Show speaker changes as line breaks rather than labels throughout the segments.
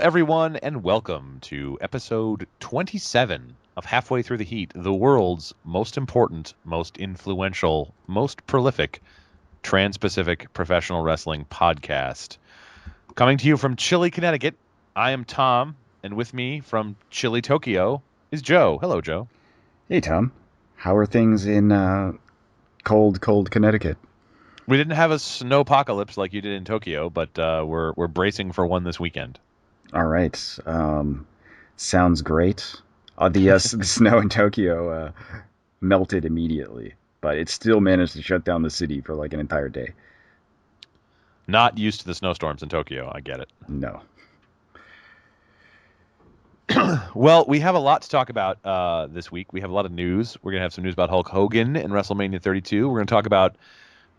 everyone, and welcome to episode 27 of Halfway Through the Heat, the world's most important, most influential, most prolific Trans-Pacific professional wrestling podcast. Coming to you from Chile, Connecticut, I am Tom, and with me from Chile, Tokyo, is Joe. Hello, Joe.
Hey, Tom. How are things in cold Connecticut?
We didn't have a snowpocalypse like you did in Tokyo, but we're bracing for one this weekend.
All right. Sounds great. The snow in Tokyo melted immediately, but it still managed to shut down the city for like an entire day.
Not used to the snowstorms in Tokyo. I get it.
No.
Well, we have a lot to talk about this week. We have a lot of news. We're going to have some news about Hulk Hogan and WrestleMania 32. We're going to talk about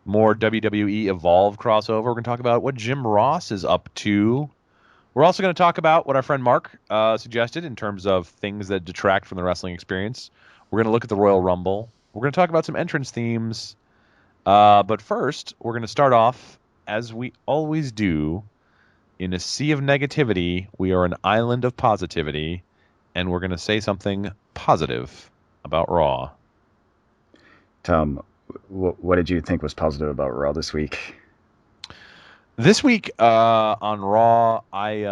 more WWE Evolve crossover. We're going to talk about what Jim Ross is up to. We're also going to talk about what our friend Mark suggested in terms of things that detract from the wrestling experience. We're going to look at the Royal Rumble. We're going to talk about some entrance themes. But first, we're going to start off, as we always do, in a sea of negativity. We are an island of positivity, and we're going to say something positive about Raw.
Tom, what did you think was positive about Raw this week?
This week on Raw, I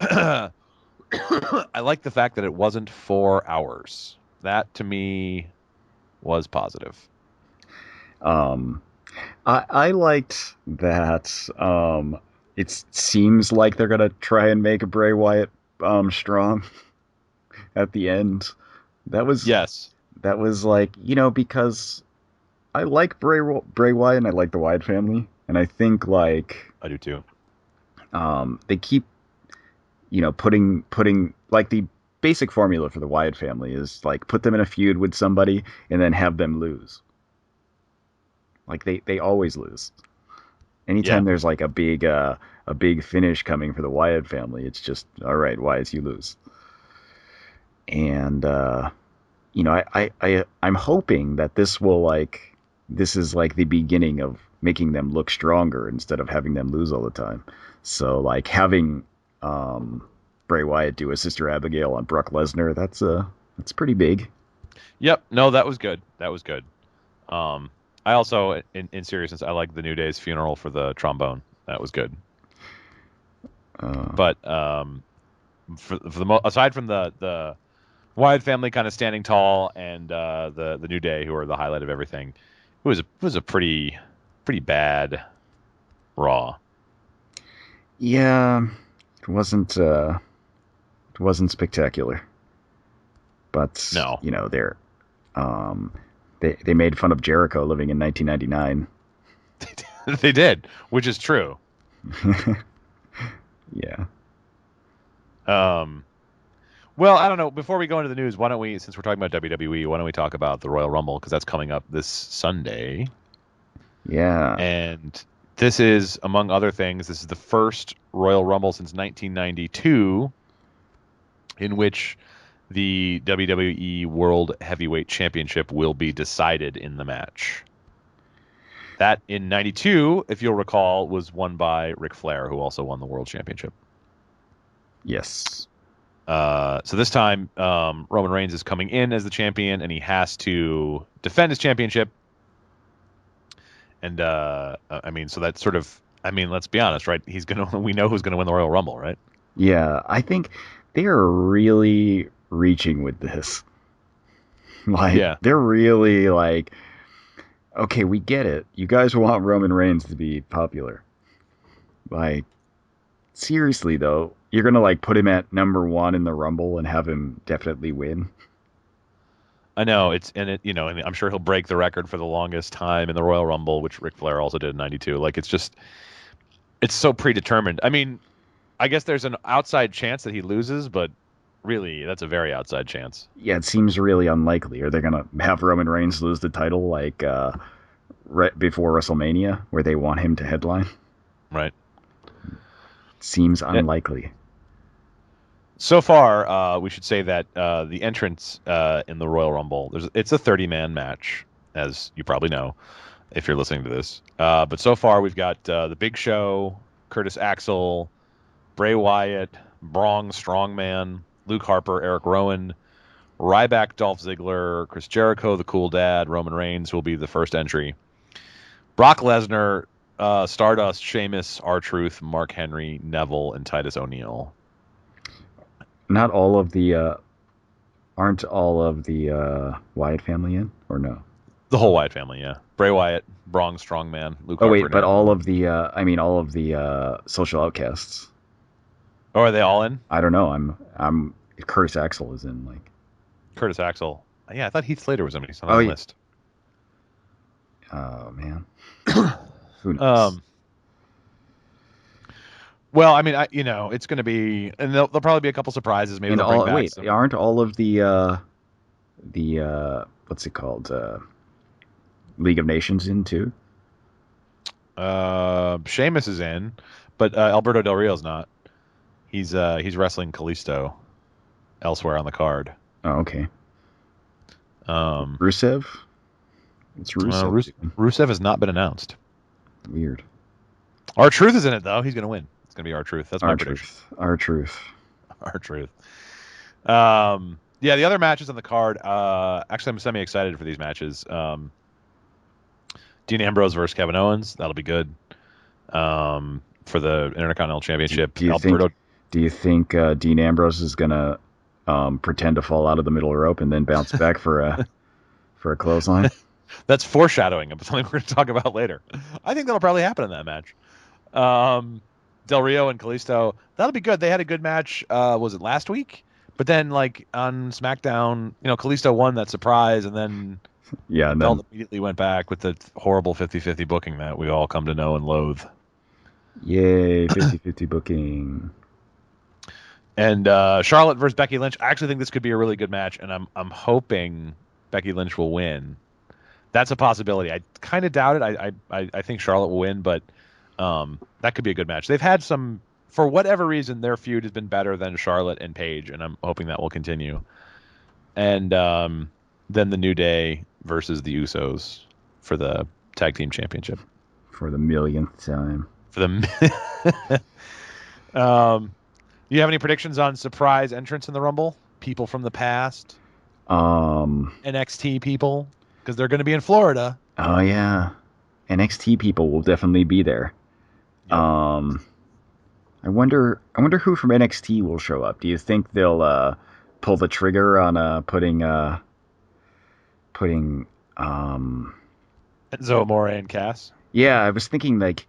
I like the fact that it wasn't 4 hours. That to me was positive.
I liked that. It seems like they're gonna try and make Bray Wyatt strong at the end.
Yes.
That was like, because I like Bray Wyatt and I like the Wyatt family. And I think like
I do too.
They keep putting like the basic formula for the Wyatt family is like put them in a feud with somebody and then have them lose. Like they always lose. Anytime there's like a big finish coming for the Wyatt family, it's just all right, Wyatt, you lose. And I'm hoping that this is like the beginning of making them look stronger instead of having them lose all the time. So like having Bray Wyatt do a Sister Abigail on Brock Lesnar, that's pretty big.
Yep. No, that was good. That was good. I also, in seriousness, I like the New Day's funeral for the trombone. That was good. But aside from the Wyatt family kind of standing tall and the New Day, who are the highlight of everything, it was a pretty bad Raw.
Yeah, it wasn't spectacular. But
no,
they made fun of Jericho living in 1999.
They did, which is true.
Yeah.
Well, I don't know. Before we go into the news, why don't we, since we're talking about WWE, why don't we talk about the Royal Rumble, because that's coming up this Sunday.
Yeah.
And this is, among other things, this is the first Royal Rumble since 1992 in which the WWE World Heavyweight Championship will be decided in the match. That in 92, if you'll recall, was won by Ric Flair, who also won the World Championship.
Yes.
So this time, Roman Reigns is coming in as the champion, and he has to defend his championship. And so that's sort of, let's be honest, right? We know who's gonna win the Royal Rumble, right?
Yeah, I think they are really reaching with this. They're really like, okay, we get it. You guys want Roman Reigns to be popular. Like, seriously though, you're gonna like put him at number 1 in the Rumble and have him definitely win.
I know and I'm sure he'll break the record for the longest time in the Royal Rumble, which Ric Flair also did in 92. Like, it's so predetermined. I mean, I guess there's an outside chance that he loses, but really, that's a very outside chance.
Yeah, it seems really unlikely. Are they gonna have Roman Reigns lose the title like right before WrestleMania, where they want him to headline?
Right.
Seems unlikely.
So far, we should say that the entrance in the Royal Rumble, it's a 30-man match, as you probably know, if you're listening to this. But so far, we've got the Big Show, Curtis Axel, Bray Wyatt, Braun Strongman, Luke Harper, Eric Rowan, Ryback, Dolph Ziggler, Chris Jericho, the Cool Dad, Roman Reigns will be the first entry. Brock Lesnar, Stardust, Sheamus, R-Truth, Mark Henry, Neville, and Titus O'Neil.
Not all of the aren't all of the Wyatt family in, or no?
The whole Wyatt family, yeah. Bray Wyatt, Braun Strongman, Luke Harper.
Oh wait, but all of the all of the social outcasts.
Oh, are they all in?
I don't know. I'm Curtis Axel is in, like.
Curtis Axel. Yeah, I thought Heath Slater was on the list.
Oh man. Who knows?
Well, I mean, it's going to be, and there'll probably be a couple surprises. Maybe they'll bring back some...
aren't all of the what's it called? League of Nations in too?
Sheamus is in, but Alberto Del Rio's not. He's wrestling Kalisto elsewhere on the card.
Oh, okay. Rusev? It's Rusev.
Rusev has not been announced.
Weird.
R-Truth is in it, though. He's going to win. It's going to be R-Truth. That's my prediction.
R-Truth.
Yeah, the other matches on the card, actually, I'm semi-excited for these matches. Dean Ambrose versus Kevin Owens. That'll be good. For the Intercontinental Championship.
Do you think Dean Ambrose is going to pretend to fall out of the middle rope and then bounce back for a clothesline?
That's foreshadowing of something we're going to talk about later. I think that'll probably happen in that match. Del Rio and Kalisto, that'll be good. They had a good match. Was it last week? But then, like on SmackDown, Kalisto won that surprise, and then the belt immediately went back with the horrible 50-50 booking that we all come to know and loathe.
Yay, 50-50 booking.
And Charlotte versus Becky Lynch. I actually think this could be a really good match, and I'm hoping Becky Lynch will win. That's a possibility. I kind of doubt it. I think Charlotte will win, but that could be a good match. They've had some, for whatever reason, their feud has been better than Charlotte and Paige, and I'm hoping that will continue. And then the New Day versus the Usos for the Tag Team Championship.
For the millionth time.
You have any predictions on surprise entrants in the Rumble? People from the past? NXT people? Because they're going to be in Florida.
Oh, yeah. NXT people will definitely be there. Yep. I wonder who from NXT will show up. Do you think they'll pull the trigger on putting
Enzo Amore and Cass?
Yeah, I was thinking, like,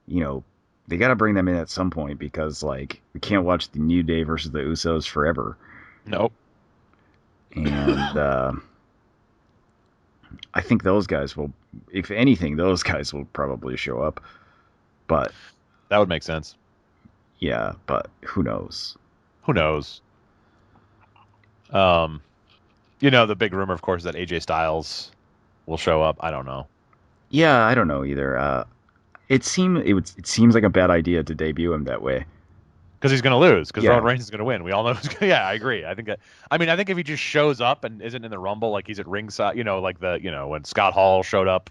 they got to bring them in at some point because, like, we can't watch the New Day versus the Usos forever.
Nope.
And I think those guys will, if anything, those guys will probably show up. But
that would make sense.
Yeah, but who knows?
Who knows? The big rumor, of course, is that AJ Styles will show up. I don't know.
Yeah, I don't know either. It seems like a bad idea to debut him that way.
Because he's going to lose. Because Roman Reigns is going to win. We all know. Yeah, I agree. I think if he just shows up and isn't in the Rumble, like he's at ringside, like when Scott Hall showed up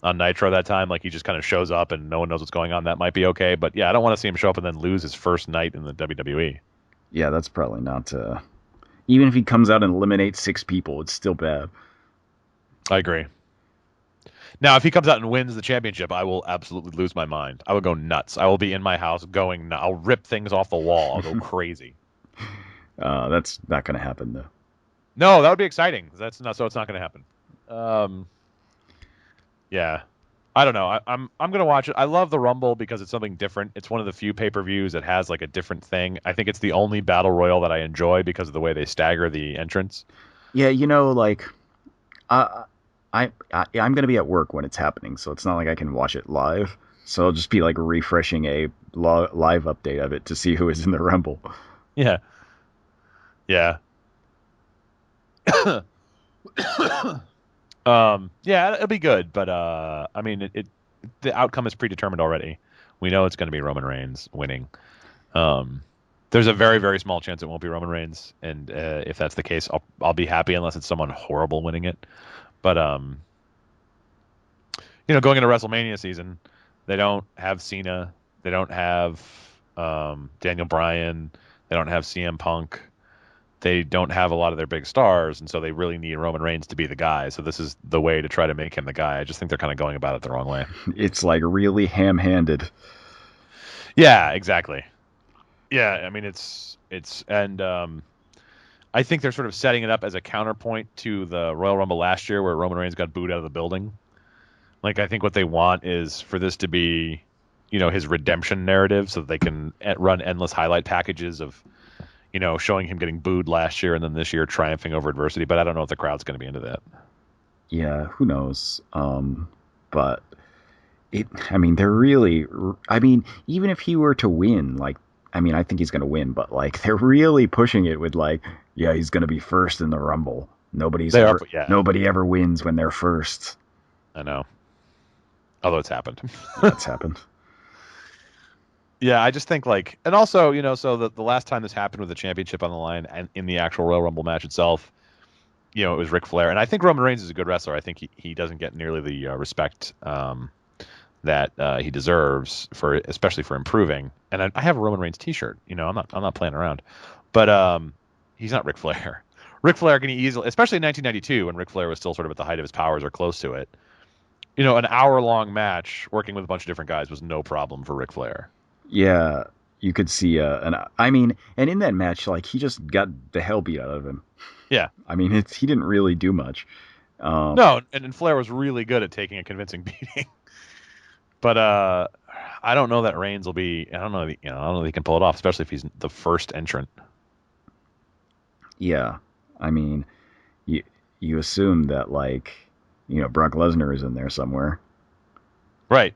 on Nitro that time, like he just kind of shows up and no one knows what's going on. That might be okay. But yeah, I don't want to see him show up and then lose his first night in the WWE.
Yeah, that's probably not. Even if he comes out and eliminates 6 people, it's still bad.
I agree. Now, if he comes out and wins the championship, I will absolutely lose my mind. I will go nuts. I will be in my house going nuts. I'll rip things off the wall. I'll go crazy.
That's not going to happen, though.
No, that would be exciting. So it's not going to happen. Yeah. I don't know. I'm going to watch it. I love the Rumble because it's something different. It's one of the few pay-per-views that has like a different thing. I think it's the only battle royal that I enjoy because of the way they stagger the entrance.
Yeah, like I'm going to be at work when it's happening, so it's not like I can watch it live. So I'll just be like refreshing a live update of it to see who is in the Rumble.
Yeah. Yeah. Yeah, it'll be good, but the outcome is predetermined already. We know it's going to be Roman Reigns winning. There's a very, very small chance it won't be Roman Reigns, and if that's the case, I'll be happy unless it's someone horrible winning it. But going into WrestleMania season, they don't have Cena, they don't have Daniel Bryan. They don't have CM Punk. They don't have a lot of their big stars, and so they really need Roman Reigns to be the guy. So this is the way to try to make him the guy. I just think they're kind of going about it the wrong way.
It's like really ham-handed.
Yeah, exactly. Yeah, I mean and I think they're sort of setting it up as a counterpoint to the Royal Rumble last year where Roman Reigns got booed out of the building. Like, I think what they want is for this to be, his redemption narrative so that they can run endless highlight packages of, showing him getting booed last year and then this year triumphing over adversity. But I don't know if the crowd's going to be into that.
Yeah, who knows? But they're really, even if he were to win, like, I think he's going to win, but like, they're really pushing it with like, yeah, he's going to be first in the Rumble. Nobody ever wins when they're first.
I know. Although it's happened.
That's happened.
Yeah, I just think like, and also, so the last time this happened with the championship on the line and in the actual Royal Rumble match itself, it was Ric Flair. And I think Roman Reigns is a good wrestler. I think he doesn't get nearly the respect that he deserves especially for improving. And I have a Roman Reigns T-shirt. I'm not playing around, but he's not Ric Flair. Ric Flair can easily, especially in 1992 when Ric Flair was still sort of at the height of his powers or close to it. An hour-long match working with a bunch of different guys was no problem for Ric Flair.
Yeah, you could see, and in that match, like, he just got the hell beat out of him.
Yeah.
He didn't really do much.
No, and Flair was really good at taking a convincing beating. But I don't know that Reigns will be. I don't know if he can pull it off, especially if he's the first entrant.
Yeah, you assume that, like, Brock Lesnar is in there somewhere.
Right.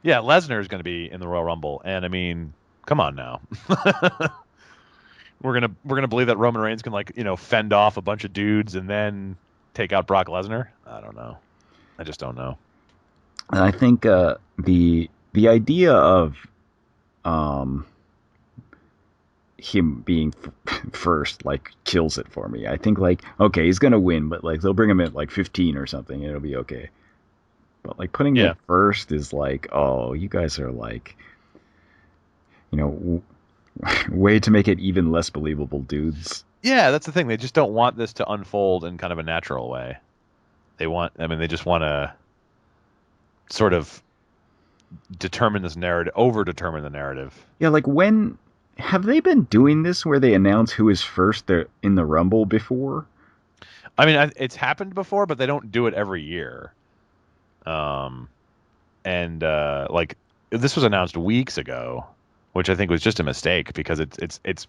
Yeah, Lesnar is going to be in the Royal Rumble, and come on now. we're gonna believe that Roman Reigns can, like, fend off a bunch of dudes and then take out Brock Lesnar. I don't know. I just don't know.
And I think the idea of him being first, like, kills it for me. I think, like, okay, he's gonna win, but like, they'll bring him at like 15 or something, and it'll be okay. But like, putting him first is like, oh, you guys are like, way to make it even less believable, dudes.
Yeah, that's the thing. They just don't want this to unfold in kind of a natural way. They just want to sort of determine this narrative, over-determine the narrative.
Yeah, like, when have they been doing this where they announce who is first in the Rumble before?
It's happened before, but they don't do it every year. Like, this was announced weeks ago, which I think was just a mistake because it's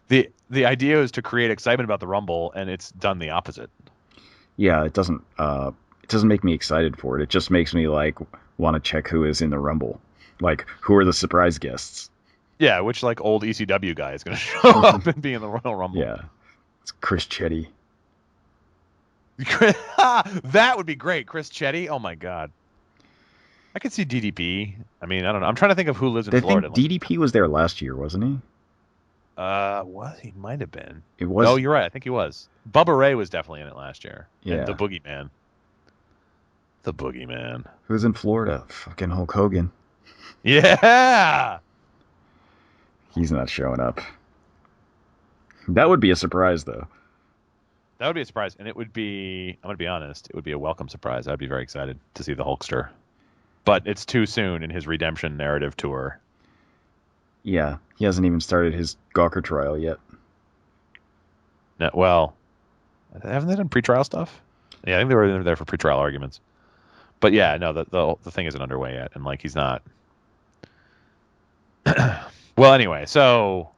the idea is to create excitement about the Rumble, and it's done the opposite.
Yeah, it doesn't make me excited for it. It just makes me like want to check who is in the Rumble, like, who are the surprise guests.
Yeah, which, like, old ECW guy is going to show up and be in the Royal Rumble.
Yeah, it's Chris Chetty.
That would be great, Chris Chetty. Oh my God, I could see DDP. I don't know. I'm trying to think of who lives in Florida.
I think DDP was there last year, wasn't he?
What? He might have been.
It was.
Oh, you're right. I think he was. Bubba Ray was definitely in it last year.
Yeah.
And the Boogeyman. The Boogeyman.
Who's in Florida? Fucking Hulk Hogan.
Yeah.
He's not showing up. That would be a surprise, though.
That would be a surprise, and it would be, I'm going to be honest, it would be a welcome surprise. I'd be very excited to see the Hulkster. But it's too soon in his redemption narrative tour.
Yeah, he hasn't even started his Gawker trial yet.
No, well, haven't they done pretrial stuff? Yeah, I think they were there for pretrial arguments. But yeah, no, the thing isn't underway yet, and like, he's not. Well, anyway, so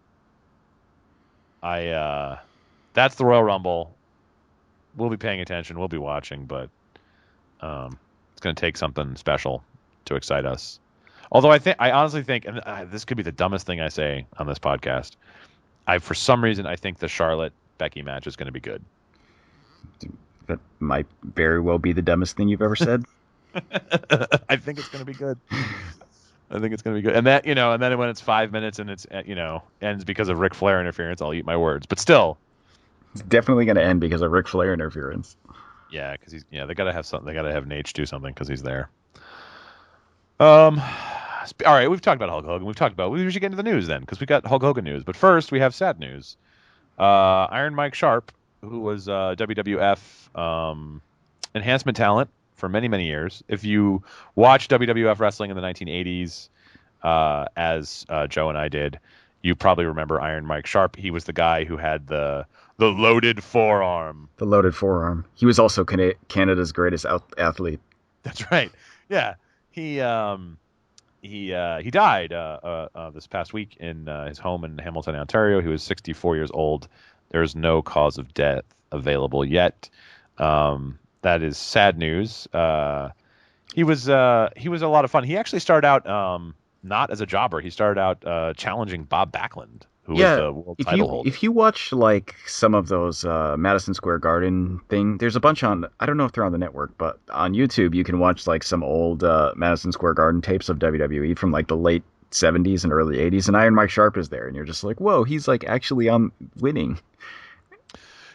that's the Royal Rumble. We'll be paying attention. We'll be watching, but it's going to take something special to excite us. Although I honestly think, and this could be the dumbest thing I say on this podcast, for some reason I think the Charlotte Becky match is going to be good.
That might very well be the dumbest thing you've ever said.
I think it's going to be good. I think it's going to be good. And that, and then when it's 5 minutes and it's, ends because of Ric Flair interference, I'll eat my words. But still,
it's definitely going to end because of Ric Flair interference.
Yeah, because they got to have something. They got to have Nate do something because he's there. All right, we've talked about Hulk Hogan. We should get into the news then, because we got Hulk Hogan news. But first, we have sad news. Iron Mike Sharpe, who was WWF enhancement talent for many, many years. If you watch WWF wrestling in the 1980s, as Joe and I did, you probably remember Iron Mike Sharpe. He was the guy who had the loaded forearm.
The loaded forearm. He was also Canada's greatest athlete.
That's right. Yeah. He died this past week in his home in Hamilton, Ontario. He was 64 years old. There's no cause of death available yet. That is sad news. He was a lot of fun. He actually started out not as a jobber. He started out challenging Bob Backlund, who was the world title holder.
If you watch like some of those Madison Square Garden thing, there's a bunch on. I don't know if they're on the network, but on YouTube you can watch like some old Madison Square Garden tapes of WWE from like the late 70s and early 80s, and Iron Mike Sharpe is there, and you're just like, whoa, he's like actually on winning.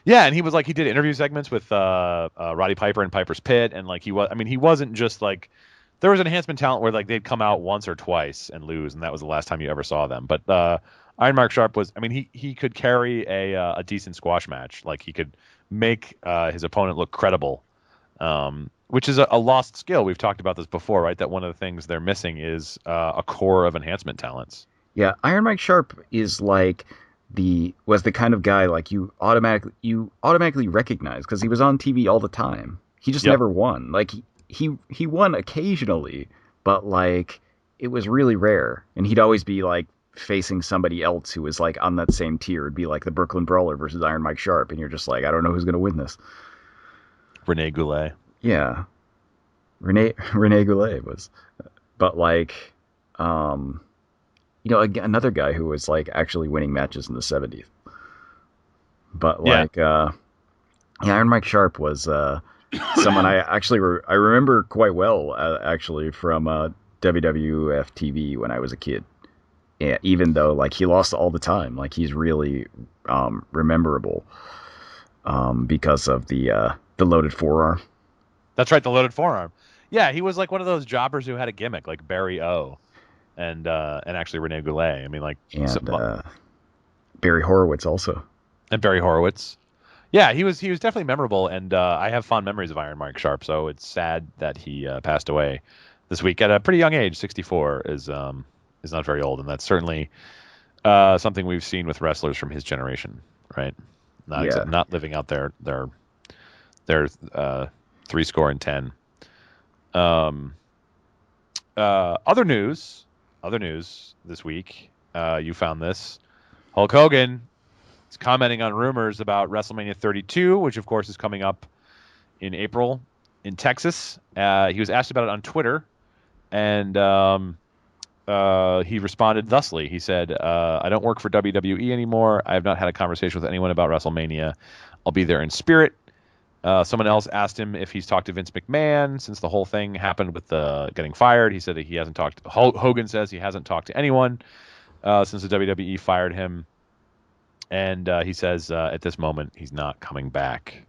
Yeah, and he did interview segments with Roddy Piper and Piper's Pit, and like he wasn't just like, there was enhancement talent where like they'd come out once or twice and lose, and that was the last time you ever saw them. But Iron Mike Sharpe was, he could carry a decent squash match. Like he could make his opponent look credible, which is a lost skill. We've talked about this before, right? That one of the things they're missing is a core of enhancement talents.
Yeah, Iron Mike Sharpe is like was the kind of guy like you automatically recognize because he was on TV all the time. He just never won. Like he won occasionally, but like it was really rare, and he'd always be like facing somebody else who was like on that same tier. It'd be like the Brooklyn Brawler versus Iron Mike Sharpe, and you're just like, I don't know who's gonna win this.
Rene Goulet.
Yeah, Rene Goulet was, but like, another guy who was like actually winning matches in the 70s. But like, Iron Mike Sharpe was someone I actually I remember quite well actually from WWF TV when I was a kid. Yeah, even though like he lost all the time, like he's really rememberable because of the loaded forearm.
That's right, the loaded forearm. Yeah, he was like one of those jobbers who had a gimmick, like Barry O. And actually Rene Goulet.
Barry Horowitz also.
And Barry Horowitz. Yeah, he was definitely memorable, and I have fond memories of Iron Mike Sharpe. So it's sad that he passed away this week at a pretty young age. 64 is not very old, and that's certainly something we've seen with wrestlers from his generation, right? Not living out their 70. Other news this week. You found this. Hulk Hogan is commenting on rumors about WrestleMania 32, which of course is coming up in April in Texas. He was asked about it on Twitter, and he responded thusly. He said, I don't work for WWE anymore. I have not had a conversation with anyone about WrestleMania. I'll be there in spirit. Someone else asked him if he's talked to Vince McMahon since the whole thing happened with the getting fired. He said that he hasn't talked. Hogan says he hasn't talked to anyone since the WWE fired him, and he says at this moment he's not coming back.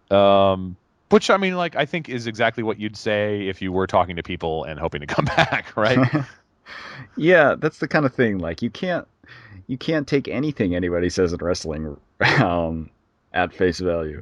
Which I think is exactly what you'd say if you were talking to people and hoping to come back, right?
Yeah, that's the kind of thing. Like you can't take anything anybody says in wrestling at face value.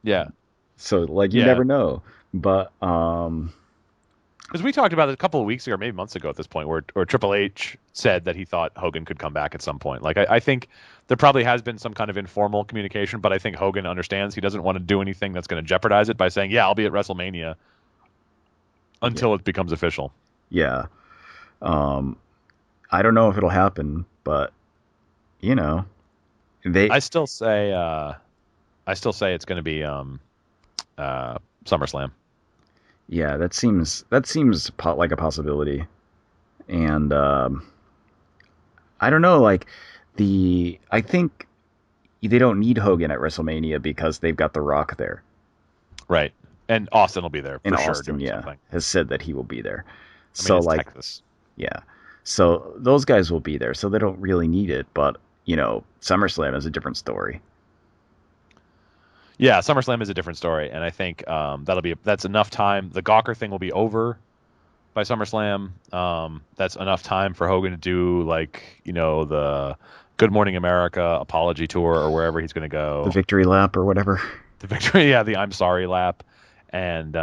Yeah.
So like you never know, but
because we talked about it a couple of weeks ago, maybe months ago at this point, where Triple H said that he thought Hogan could come back at some point. Like I think there probably has been some kind of informal communication, but I think Hogan understands he doesn't want to do anything that's going to jeopardize it by saying, "Yeah, I'll be at WrestleMania," until it becomes official.
Yeah. I don't know if it'll happen, but
I still say it's going to be SummerSlam.
Yeah, that seems like a possibility, and I don't know. Like I think they don't need Hogan at WrestleMania because they've got The Rock there,
right? And Austin will be there for sure.
Austin, has said that he will be there.
It's Texas.
Yeah, so those guys will be there, so they don't really need it. But SummerSlam is a different story.
Yeah, SummerSlam is a different story, and I think that's enough time. The Gawker thing will be over by SummerSlam. That's enough time for Hogan to do like the Good Morning America apology tour or wherever he's going to go.
The victory lap or whatever.
The victory, yeah, the I'm sorry lap, and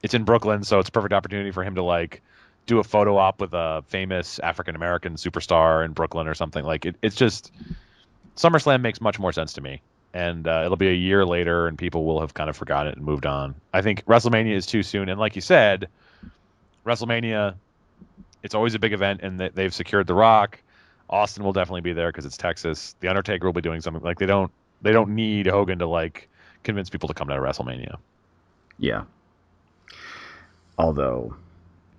it's in Brooklyn, so it's a perfect opportunity for him to like do a photo op with a famous African American superstar in Brooklyn or something. Like it's just SummerSlam makes much more sense to me, and it'll be a year later, and people will have kind of forgotten it and moved on. I think WrestleMania is too soon, and like you said, WrestleMania, it's always a big event, and they've secured The Rock. Austin will definitely be there because it's Texas. The Undertaker will be doing something. Like they don't need Hogan to like convince people to come to WrestleMania.
Yeah. Although,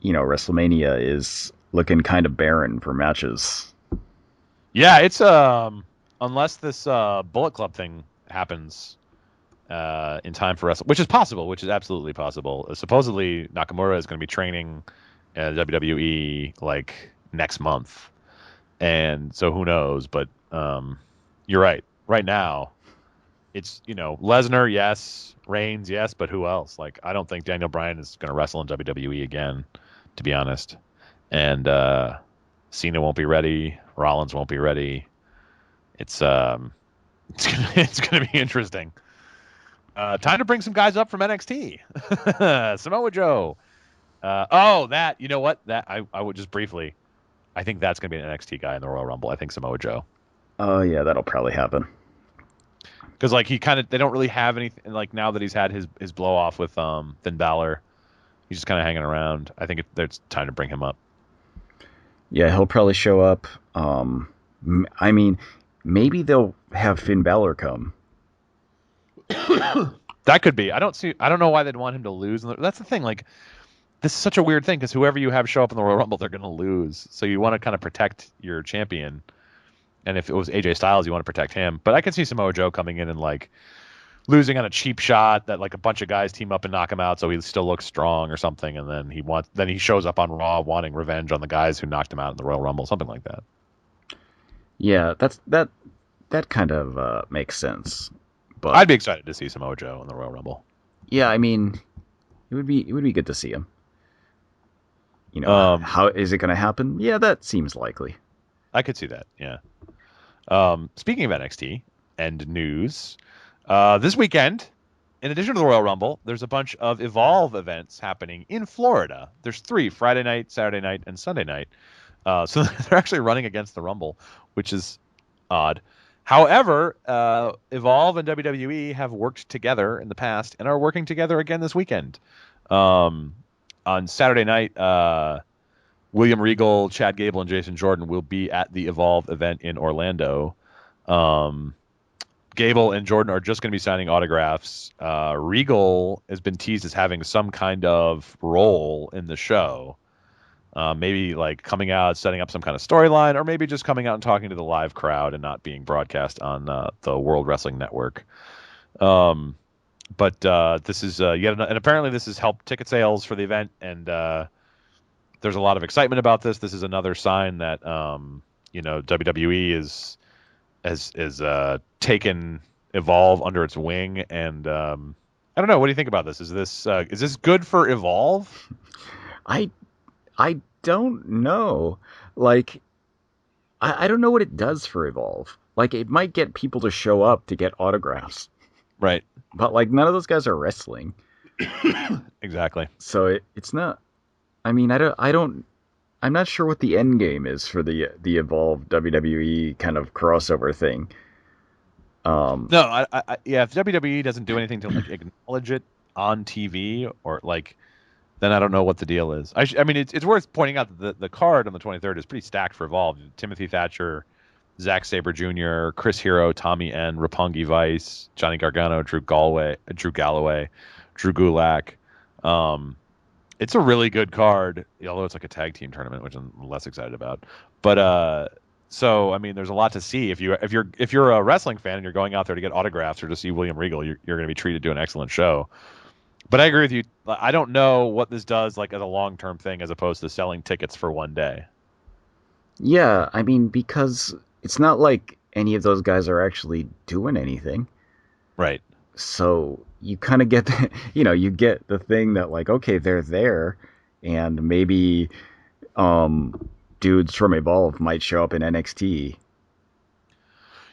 WrestleMania is looking kind of barren for matches.
Yeah, it's unless this Bullet Club thing happens in time for Wrestle, which is possible, which is absolutely possible. Supposedly Nakamura is going to be training at WWE like next month, and so who knows? But you're right. Right now, it's Lesnar, yes, Reigns, yes, but who else? Like I don't think Daniel Bryan is going to wrestle in WWE again, to be honest. And Cena won't be ready. Rollins won't be ready. It's gonna be interesting. Time to bring some guys up from NXT. Samoa Joe. That you know what? That I would just briefly. I think that's gonna be an NXT guy in the Royal Rumble. I think Samoa Joe.
Oh yeah, that'll probably happen.
Because like they don't really have anything like now that he's had his blow off with Finn Balor. He's just kind of hanging around. I think it's time to bring him up.
Yeah, he'll probably show up. I mean, maybe they'll have Finn Balor come.
That could be. I don't know why they'd want him to lose. That's the thing. Like, this is such a weird thing because whoever you have show up in the Royal Rumble, they're going to lose. So you want to kind of protect your champion. And if it was AJ Styles, you want to protect him. But I can see Samoa Joe coming in and like losing on a cheap shot that like a bunch of guys team up and knock him out, so he still looks strong or something. And then he shows up on Raw wanting revenge on the guys who knocked him out in the Royal Rumble, something like that.
Yeah, that kind of makes sense. But
I'd be excited to see Samoa Joe in the Royal Rumble.
Yeah, I mean, it would be good to see him. How is it going to happen? Yeah, that seems likely.
I could see that. Yeah. Speaking of NXT and news, this weekend, in addition to the Royal Rumble, there's a bunch of Evolve events happening in Florida. There's 3: Friday night, Saturday night, and Sunday night. So they're actually running against the Rumble, which is odd. However, Evolve and WWE have worked together in the past and are working together again this weekend. On Saturday night, William Regal, Chad Gable, and Jason Jordan will be at the Evolve event in Orlando. Gable and Jordan are just going to be signing autographs. Regal has been teased as having some kind of role in the show. Maybe like coming out, setting up some kind of storyline, or maybe just coming out and talking to the live crowd and not being broadcast on the World Wrestling Network. But this is and apparently this has helped ticket sales for the event, and there's a lot of excitement about this. This is another sign that WWE has taken Evolve under its wing, and I don't know. What do you think about this? Is this good for Evolve?
I don't know. Like, I don't know what it does for Evolve. Like, it might get people to show up to get autographs.
Right.
But, like, none of those guys are wrestling.
Exactly.
So it's not... I mean, I'm not sure what the end game is for the Evolve WWE kind of crossover thing.
No, if WWE doesn't do anything to like acknowledge it on TV or like, then I don't know what the deal is. I mean, it's worth pointing out that the card on the 23rd is pretty stacked for Evolve. Timothy Thatcher, Zack Sabre Jr., Chris Hero, Tommy N, Roppongi Vice, Johnny Gargano, Drew Galloway, Drew Gulak. It's a really good card, although it's like a tag team tournament, which I'm less excited about. But so I mean, there's a lot to see. If you're a wrestling fan and you're going out there to get autographs or to see William Regal, you're going to be treated to an excellent show. But I agree with you. I don't know what this does like as a long-term thing as opposed to selling tickets for one day.
Yeah, I mean, because it's not like any of those guys are actually doing anything.
Right.
So you kind of get, you get the thing that like, okay, they're there, and maybe dudes from Evolve might show up in NXT.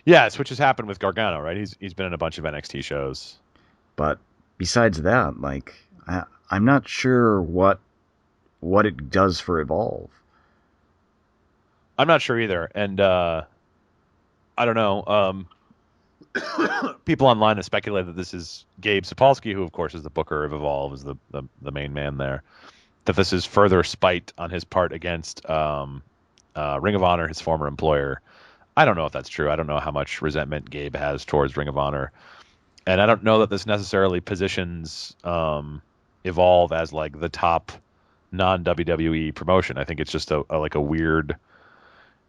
Yes, which has happened with Gargano, right? He's been in a bunch of NXT shows.
But besides that, like I'm not sure what it does for Evolve.
I'm not sure either, and I don't know. People online have speculated that this is Gabe Sapolsky, who of course is the booker of Evolve, is the main man there. That this is further spite on his part against Ring of Honor, his former employer. I don't know if that's true. I don't know how much resentment Gabe has towards Ring of Honor, and I don't know that this necessarily positions Evolve as like the top non WWE promotion. I think it's just a weird.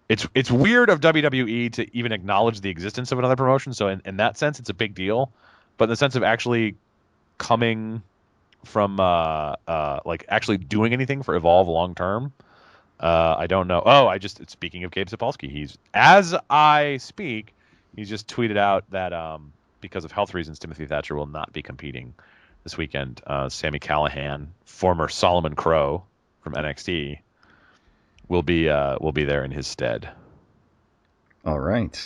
It's weird of WWE to even acknowledge the existence of another promotion. So in that sense, it's a big deal. But in the sense of actually coming from like actually doing anything for Evolve long term, I don't know. Oh, speaking of Gabe Sapolsky, he's as I speak, he's just tweeted out that because of health reasons, Timothy Thatcher will not be competing this weekend. Sami Callihan, former Solomon Crow from NXT, will be there in his stead.
All right.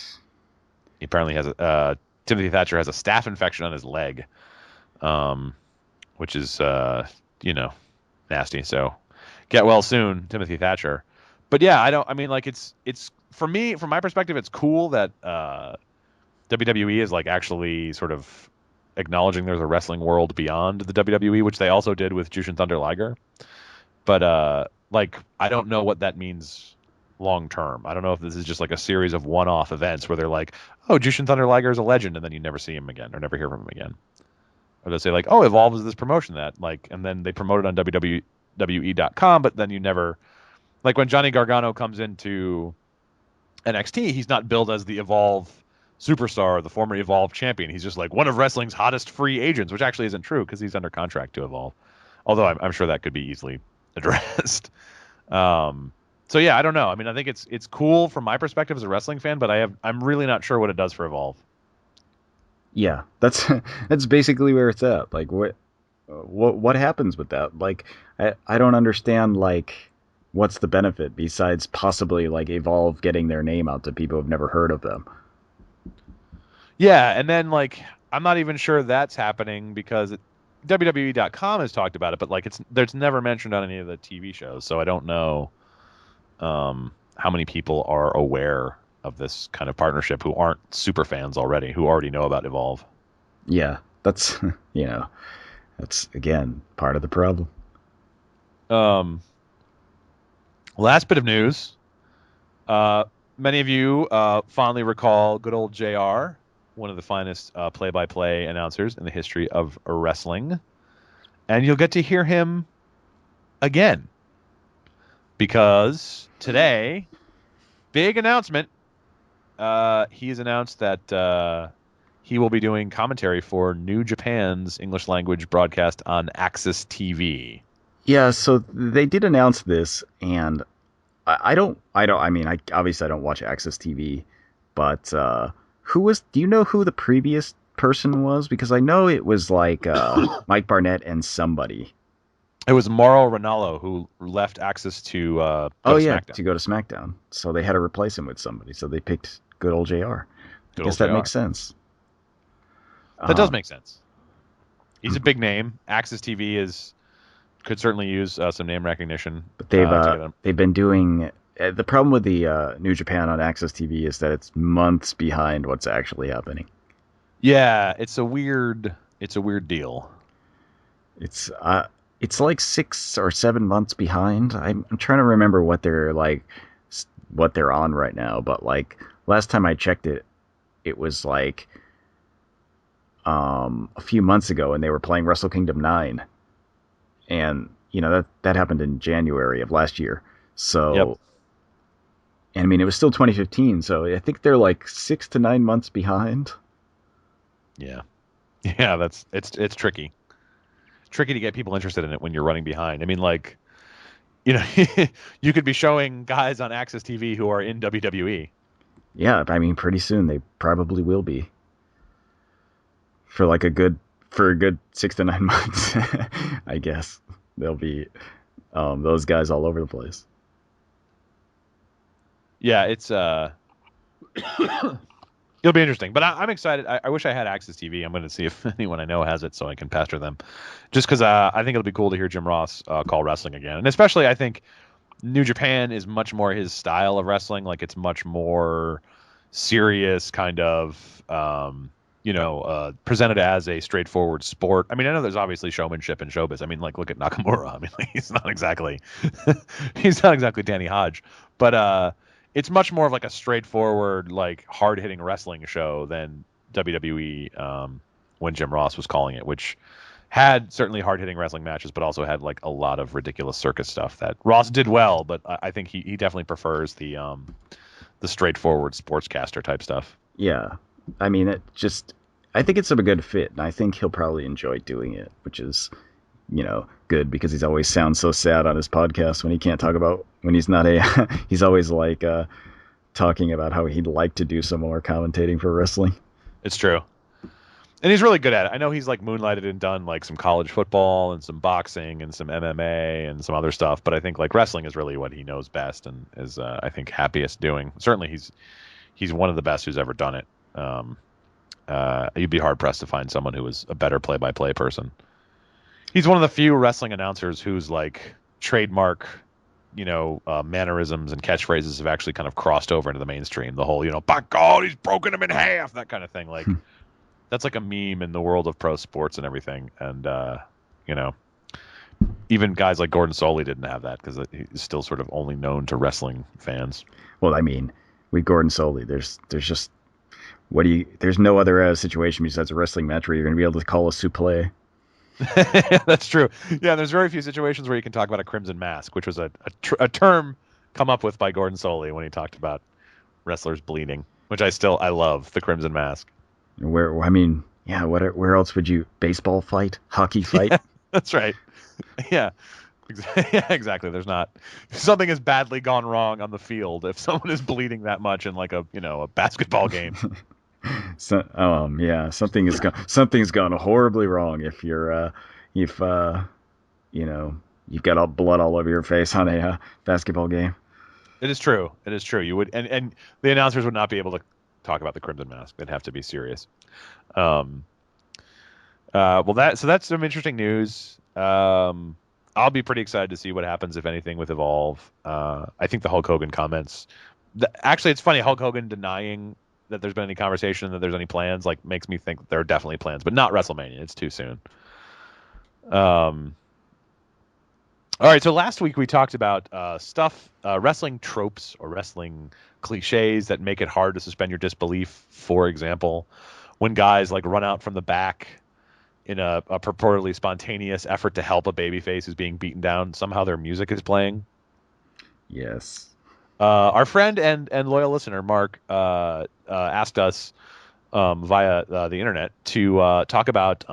He apparently has Timothy Thatcher has a staph infection on his leg, which is nasty. So get well soon, Timothy Thatcher. But yeah, I mean, like it's for me, from my perspective, it's cool that WWE is like actually sort of acknowledging there's a wrestling world beyond the WWE, which they also did with Jushin Thunder Liger. But like I don't know what that means long term. I don't know if this is just like a series of one-off events where they're like, oh, Jushin Thunder Liger is a legend, and then you never see him again or never hear from him again. Or they'll say like, oh, Evolve is this promotion that like, and then they promote it on WWE.com, but then you never, like when Johnny Gargano comes into NXT, he's not billed as the Evolve superstar, the former Evolve champion. He's just like one of wrestling's hottest free agents, which actually isn't true because he's under contract to Evolve. Although I'm sure that could be easily addressed. So yeah, I don't know. I mean, I think it's cool from my perspective as a wrestling fan, but I'm really not sure what it does for Evolve.
Yeah, that's that's basically where it's at. Like what happens with that? Like I don't understand like what's the benefit besides possibly like Evolve getting their name out to people who've never heard of them.
Yeah, and then like I'm not even sure that's happening because WWE.com has talked about it, but like there's never mentioned on any of the TV shows, so I don't know how many people are aware of this kind of partnership who aren't super fans already, who already know about Evolve.
Yeah, that's that's again part of the problem.
Last bit of news. Many of you fondly recall good old JR, one of the finest play-by-play announcers in the history of wrestling. And you'll get to hear him again. Because today, big announcement. He has announced that he will be doing commentary for New Japan's English language broadcast on Access TV.
Yeah, so they did announce this, and I mean, obviously I don't watch Access TV, but do you know who the previous person was? Because I know it was like Mike Barnett and somebody.
It was Mauro Ranallo who left Access to go to SmackDown.
To go to SmackDown. So they had to replace him with somebody. So they picked good old JR. I guess that
JR.
makes sense.
That does make sense. He's a big name. Access TV could certainly use some name recognition.
But they've been doing. The problem with the New Japan on Access TV is that it's months behind what's actually happening.
Yeah, it's a weird deal.
It's like 6 or 7 months behind. I'm trying to remember what they're on right now, but like last time I checked it was like a few months ago, and they were playing Wrestle Kingdom 9, and that happened in January of last year. So,
yep.
And I mean, it was still 2015, so I think they're like 6 to 9 months behind.
Yeah, it's tricky. Tricky to get people interested in it when you're running behind. I mean, like, you could be showing guys on Access TV who are in WWE.
Yeah, I mean, pretty soon they probably will be. For a good 6 to 9 months, I guess they'll be those guys all over the place.
Yeah, it's it'll be interesting, but I'm excited. I wish I had Access TV. I'm going to see if anyone I know has it so I can pester them. Just because I think it'll be cool to hear Jim Ross call wrestling again, and especially I think New Japan is much more his style of wrestling. Like it's much more serious, kind of, presented as a straightforward sport. I mean, I know there's obviously showmanship in showbiz. I mean, like look at Nakamura. I mean, like, he's not exactly Danny Hodge, but it's much more of like a straightforward, like hard hitting wrestling show than WWE when Jim Ross was calling it, which had certainly hard hitting wrestling matches, but also had like a lot of ridiculous circus stuff that Ross did well. But I think he definitely prefers the straightforward sportscaster type stuff.
Yeah, I mean, I think it's a good fit, and I think he'll probably enjoy doing it, which is, good because he's always sounds so sad on his podcast when he can't talk about when he's not he's always like talking about how he'd like to do some more commentating for wrestling.
It's true. And he's really good at it. I know he's like moonlighted and done like some college football and some boxing and some MMA and some other stuff, but I think like wrestling is really what he knows best and is I think happiest doing. Certainly he's one of the best who's ever done it. You'd be hard pressed to find someone who was a better play-by-play person. He's one of the few wrestling announcers whose like trademark, mannerisms and catchphrases have actually kind of crossed over into the mainstream. The whole, by God, he's broken him in half, that kind of thing. Like that's like a meme in the world of pro sports and everything. And even guys like Gordon Soley didn't have that because he's still sort of only known to wrestling fans.
Well, I mean, with Gordon Soley, there's just there's no other situation besides a wrestling match where you're going to be able to call a suplex.
That's true. Yeah, there's very few situations where you can talk about a crimson mask, which was a term come up with by Gordon Soley when he talked about wrestlers bleeding, which I love the crimson mask.
Where else would you baseball fight, hockey fight?
Yeah, that's right. Yeah. Yeah, exactly. There's not something has badly gone wrong on the field if someone is bleeding that much in like a basketball game.
Something's gone horribly wrong if you've got all blood all over your face on a basketball game.
It is true. You would and the announcers would not be able to talk about the crimson mask. They'd have to be serious. That's some interesting news. I'll be pretty excited to see what happens, if anything, with Evolve. I think the Hulk Hogan comments. Actually, it's funny. Hulk Hogan denying that there's been any conversation, that there's any plans, like makes me think that there are definitely plans, but not WrestleMania. It's too soon. All right. So last week we talked about wrestling tropes or wrestling cliches that make it hard to suspend your disbelief. For example, when guys like run out from the back in a purportedly spontaneous effort to help a babyface who's being beaten down, somehow their music is playing.
Yes.
Our friend and loyal listener, Mark, asked us via the internet to talk about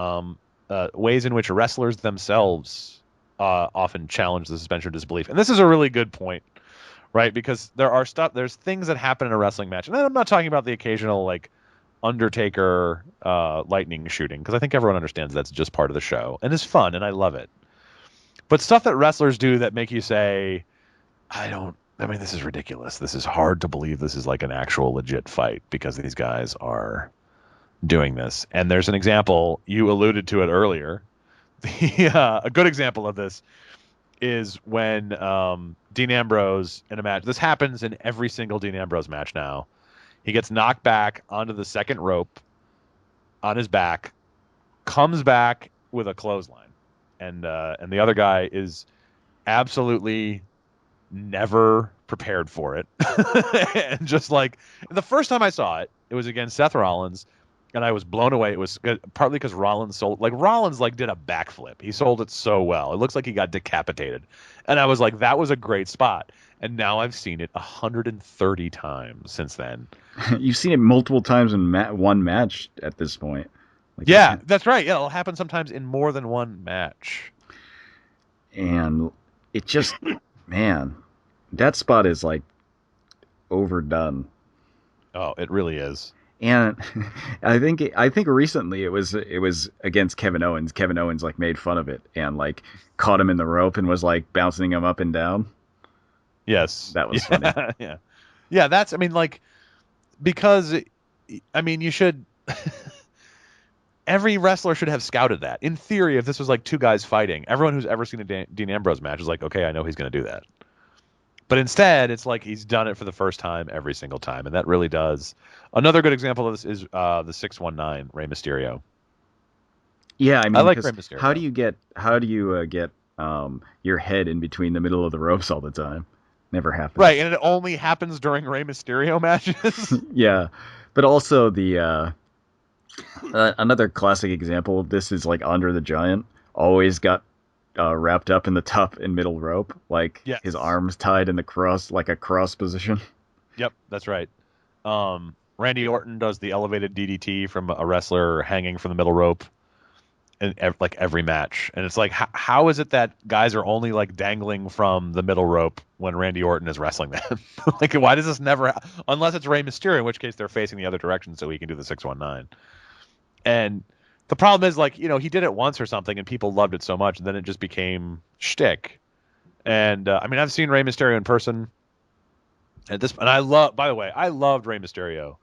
ways in which wrestlers themselves often challenge the suspension of disbelief. And this is a really good point, right? Because there's things that happen in a wrestling match. And I'm not talking about the occasional, like, Undertaker lightning shooting, because I think everyone understands that's just part of the show. And it's fun, and I love it. But stuff that wrestlers do that make you say, this is ridiculous. This is hard to believe this is like an actual legit fight because these guys are doing this. And there's an example, you alluded to it earlier. A good example of this is when Dean Ambrose in a match. This happens in every single Dean Ambrose match now. He gets knocked back onto the second rope on his back, comes back with a clothesline. And the other guy is absolutely never prepared for it. And just like the first time I saw it, it was against Seth Rollins, and I was blown away. It was partly because Rollins did a backflip. He sold it so well. It looks like he got decapitated. And I was like, that was a great spot. And now I've seen it 130 times since then.
You've seen it multiple times in one match at this point.
Yeah, that's right. Yeah, it'll happen sometimes in more than one match.
And it just, man, that spot is like overdone.
Oh, it really is.
And I think recently it was against Kevin Owens. Kevin Owens like made fun of it and like caught him in the rope and was like bouncing him up and down.
Yes.
That was funny.
Yeah. Yeah. Yeah. That's, I mean, like, because, I mean, you should, every wrestler should have scouted that. In theory, if this was like two guys fighting, everyone who's ever seen a Dean Ambrose match is like, okay, I know he's going to do that. But instead, it's like he's done it for the first time every single time, and that really does. Another good example of this is the 619 Rey Mysterio.
Yeah, I
I
mean,
like
because
Rey Mysterio.
how do you get your head in between the middle of the ropes all the time? Never happens.
Right, and it only happens during Rey Mysterio matches.
Yeah, but also the another classic example of this is like Andre the Giant. Always got wrapped up in the top and middle rope, like
Yes.
his arms tied in the cross, like a cross position.
Yep, that's right. Randy Orton does the elevated DDT from a wrestler hanging from the middle rope in like every match, and it's like, how is it that guys are only like dangling from the middle rope when Randy Orton is wrestling them? Like, why does this never? Unless it's Rey Mysterio, in which case they're facing the other direction, so he can do the 619. And the problem is, like, you know, he did it once or something, and people loved it so much, and then it just became shtick. And I mean, I've seen Rey Mysterio in person. And I love. By the way, I loved Rey Mysterio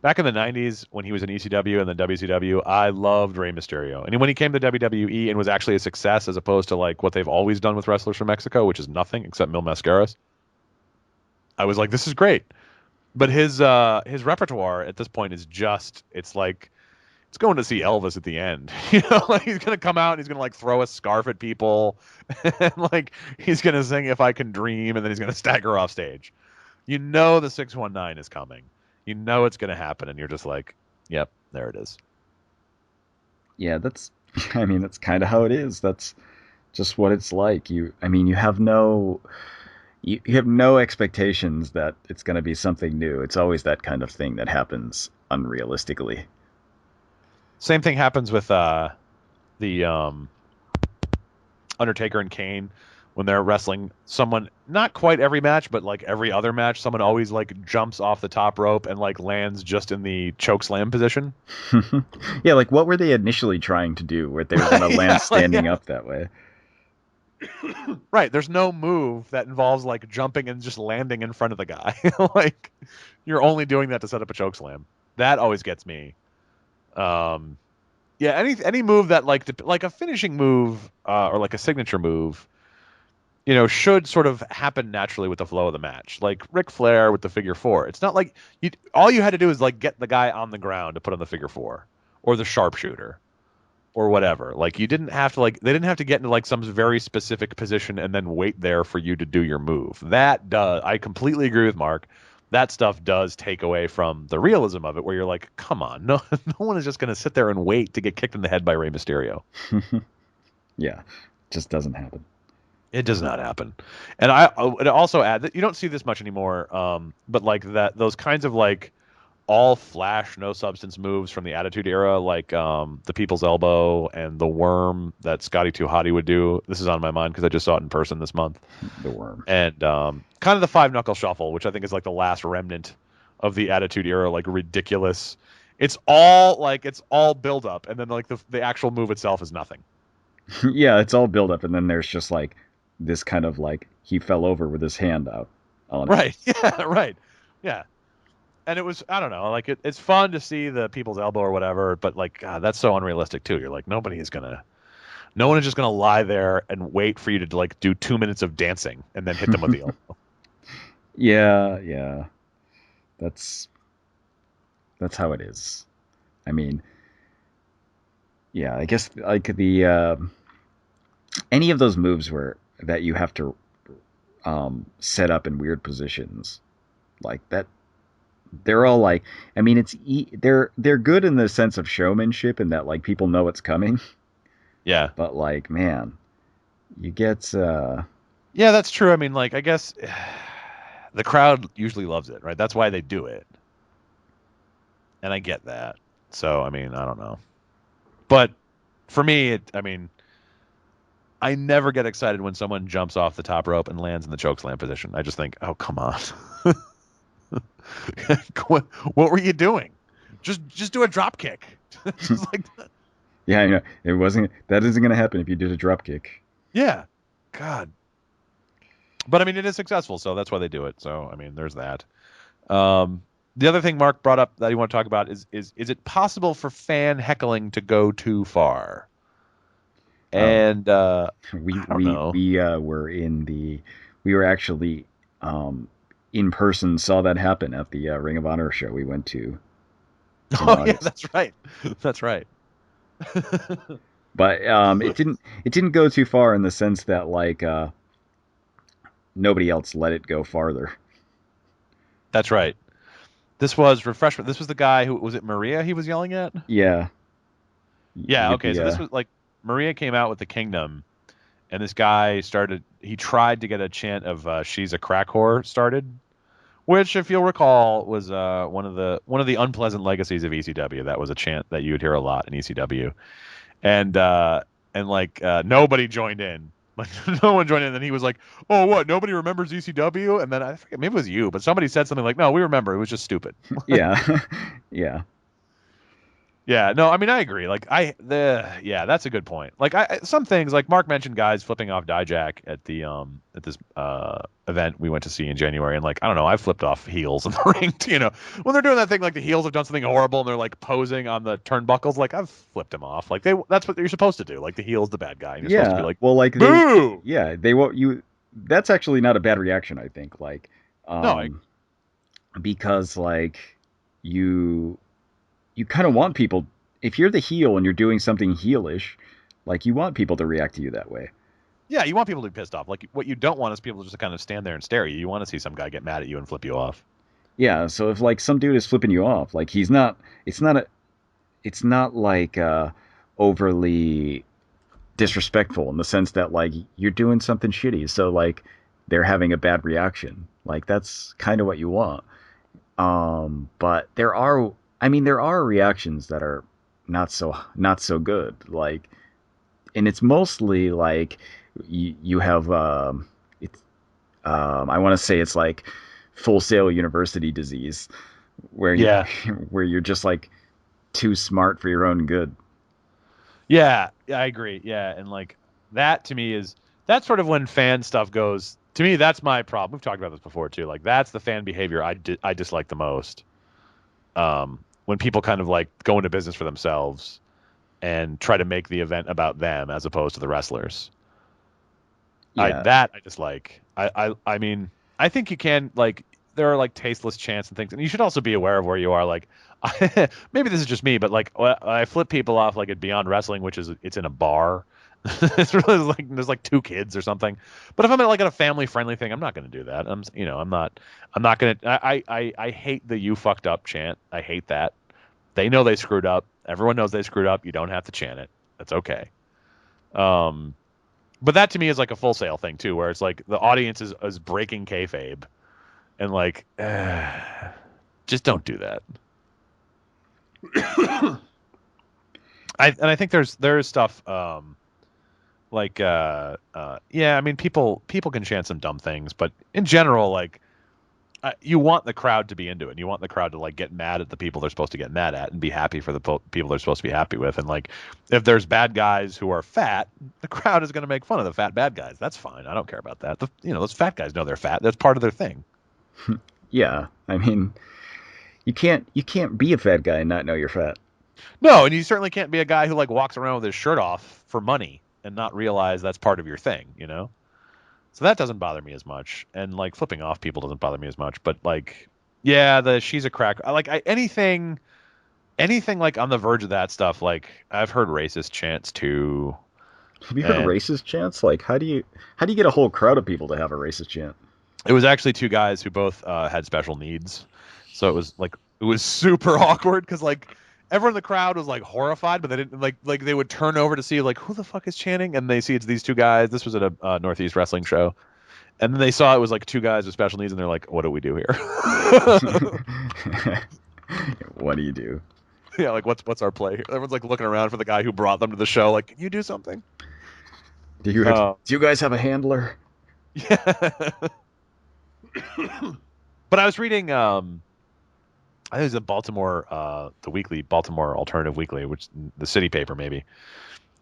back in the '90s when he was in ECW and then WCW. I loved Rey Mysterio, and when he came to WWE and was actually a success, as opposed to like what they've always done with wrestlers from Mexico, which is nothing except Mil Mascaras. I was like, this is great. But his repertoire at this point is just, it's like, it's going to see Elvis at the end. You know, like he's gonna come out and he's gonna like throw a scarf at people, and like he's gonna sing "If I Can Dream," and then he's gonna stagger off stage. You know the 619 is coming. You know it's gonna happen, and you're just like, yep, there it is.
Yeah, I mean, that's kind of how it is. That's just what it's like. I mean, you have no expectations that it's going to be something new. It's always that kind of thing that happens unrealistically.
Same thing happens with the Undertaker and Kane when they're wrestling someone. Not quite every match, but like every other match, someone always like jumps off the top rope and like lands just in the choke slam position.
Yeah, like what were they initially trying to do? Where they were going to land standing up that way?
Right. There's no move that involves like jumping and just landing in front of the guy. Like you're only doing that to set up a choke slam. That always gets me. Yeah, any move that like a finishing move or like a signature move, you know, should sort of happen naturally with the flow of the match. Like Ric Flair with the figure four. It's not like all you had to do is like get the guy on the ground to put on the figure four or the sharpshooter or whatever. Like you didn't have to they didn't have to get into like some very specific position and then wait there for you to do your move. I completely agree with Mark. That stuff does take away from the realism of it, where you're like, come on, no one is just going to sit there and wait to get kicked in the head by Rey Mysterio.
Yeah, just doesn't happen.
It does not happen. And I would also add that you don't see this much anymore, but like those kinds of like all flash, no substance moves from the Attitude Era, like the People's Elbow and the Worm that Scotty 2 Hotty would do. This is on my mind because I just saw it in person this month.
The Worm.
And kind of the 5-knuckle shuffle, which I think is like the last remnant of the Attitude Era, like ridiculous. It's all build up, and then like the actual move itself is nothing.
Yeah, it's all build up, and then there's just like this kind of like he fell over with his hand out on it.
Right. Yeah. Right. Yeah. And it was, I don't know, like it's fun to see the People's Elbow or whatever, but like, God, that's so unrealistic too. You're like, no one is just gonna lie there and wait for you to like do 2 minutes of dancing and then hit them with the elbow.
Yeah. That's how it is. I mean, yeah, I guess like the any of those moves that you have to set up in weird positions like that, they're all like, I mean, they're good in the sense of showmanship and that like people know it's coming.
Yeah.
But like, man, you get
yeah, that's true. I mean, like, I guess the crowd usually loves it, right? That's why they do it. And I get that. So, I mean, I don't know. But for me, I never get excited when someone jumps off the top rope and lands in the chokeslam position. I just think, oh, come on. What were you doing? Just do a drop kick. Just like
Yeah, I know. That isn't going to happen if you did a drop kick.
Yeah. God. But I mean, it is successful, so that's why they do it. So I mean, there's that. The other thing Mark brought up that you want to talk about is it possible for fan heckling to go too far? And
we
I don't know.
We were actually in person, saw that happen at the Ring of Honor show we went to in
Oh yeah,
August.
that's right. That's right.
But it didn't go too far in the sense that like nobody else let it go farther.
That's right. This was refreshment. This was the guy who was it Maria he was yelling at?
Yeah.
Yeah, okay. So this was like Maria came out with the Kingdom, and this guy he tried to get a chant of she's a crack whore started, which if you'll recall was one of the unpleasant legacies of ECW. That was a chant that you would hear a lot in ECW. And nobody joined in. Like no one joined in. And then he was like, "Oh, what? Nobody remembers ECW?" And then I forget, maybe it was you, but somebody said something like, "No, we remember. It was just stupid."
Yeah. Yeah.
Yeah, no, I mean I agree. Like yeah, that's a good point. Like some things like Mark mentioned guys flipping off Dijak at the at this event we went to see in January, and like I don't know, I've flipped off heels in the ring. You know, when they're doing that thing like the heels have done something horrible and they're like posing on the turnbuckles, like I've flipped them off. Like that's what you're supposed to do. Like the heel's the bad guy, and you're supposed to be like,
well, like
boo.
they won't you. That's actually not a bad reaction, I think. Like,
No,
because like you kind of want people, if you're the heel and you're doing something heelish, like you want people to react to you that way.
Yeah, you want people to be pissed off. Like what you don't want is people to just kind of stand there and stare at you. You want to see some guy get mad at you and flip you off.
Yeah, so if like some dude is flipping you off, like it's not like overly disrespectful in the sense that like you're doing something shitty, so like they're having a bad reaction. Like that's kind of what you want. But there are reactions that are not so good. Like, and it's mostly like you have it's I want to say it's like Full Sail University disease, where
Yeah.
where you're just like too smart for your own good.
Yeah, I agree. Yeah, and like that to me that's sort of when fan stuff goes. To me, that's my problem. We've talked about this before too. Like that's the fan behavior I dislike the most. When people kind of like go into business for themselves and try to make the event about them as opposed to the wrestlers.
Yeah.
I dislike. I mean, I think you can like there are like tasteless chants and things, and you should also be aware of where you are. Like, maybe this is just me, but like I flip people off like at Beyond Wrestling, which is it's in a bar. It's really like there's like two kids or something. But if I'm at a family friendly thing, I'm not going to do that. I'm not going to. I hate the "you fucked up" chant. I hate that. They know they screwed up. Everyone knows they screwed up. You don't have to chant it. That's okay. But that to me is like a Full Sail thing too, where it's like the audience is breaking kayfabe, and like, just don't do that. I think there's stuff yeah, I mean people can chant some dumb things, but in general like you want the crowd to be into it. And you want the crowd to like get mad at the people they're supposed to get mad at and be happy for the people they're supposed to be happy with. And like if there's bad guys who are fat, the crowd is going to make fun of the fat bad guys. That's fine. I don't care about that. Those fat guys know they're fat. That's part of their thing.
Yeah, I mean, you can't be a fat guy and not know you're fat.
No, and you certainly can't be a guy who like walks around with his shirt off for money and not realize that's part of your thing. So that doesn't bother me as much, and like flipping off people doesn't bother me as much. But like, yeah, the she's a crack. Anything like on the verge of that stuff. Like I've heard racist chants too.
Have you heard racist chants? Like, how do you get a whole crowd of people to have a racist chant?
It was actually two guys who both had special needs, so it was super awkward because like everyone in the crowd was like horrified, but they didn't like they would turn over to see like who the fuck is chanting, and they see it's these two guys. This was at a Northeast wrestling show, and then they saw it was like two guys with special needs, and they're like, "What do we do here?"
What do you do?
Yeah, like what's our play here? Everyone's like looking around for the guy who brought them to the show. Like, can you do something?
Do you guys have a handler?
Yeah. But I was reading I think it was the Baltimore, Baltimore Alternative Weekly, which the city paper maybe.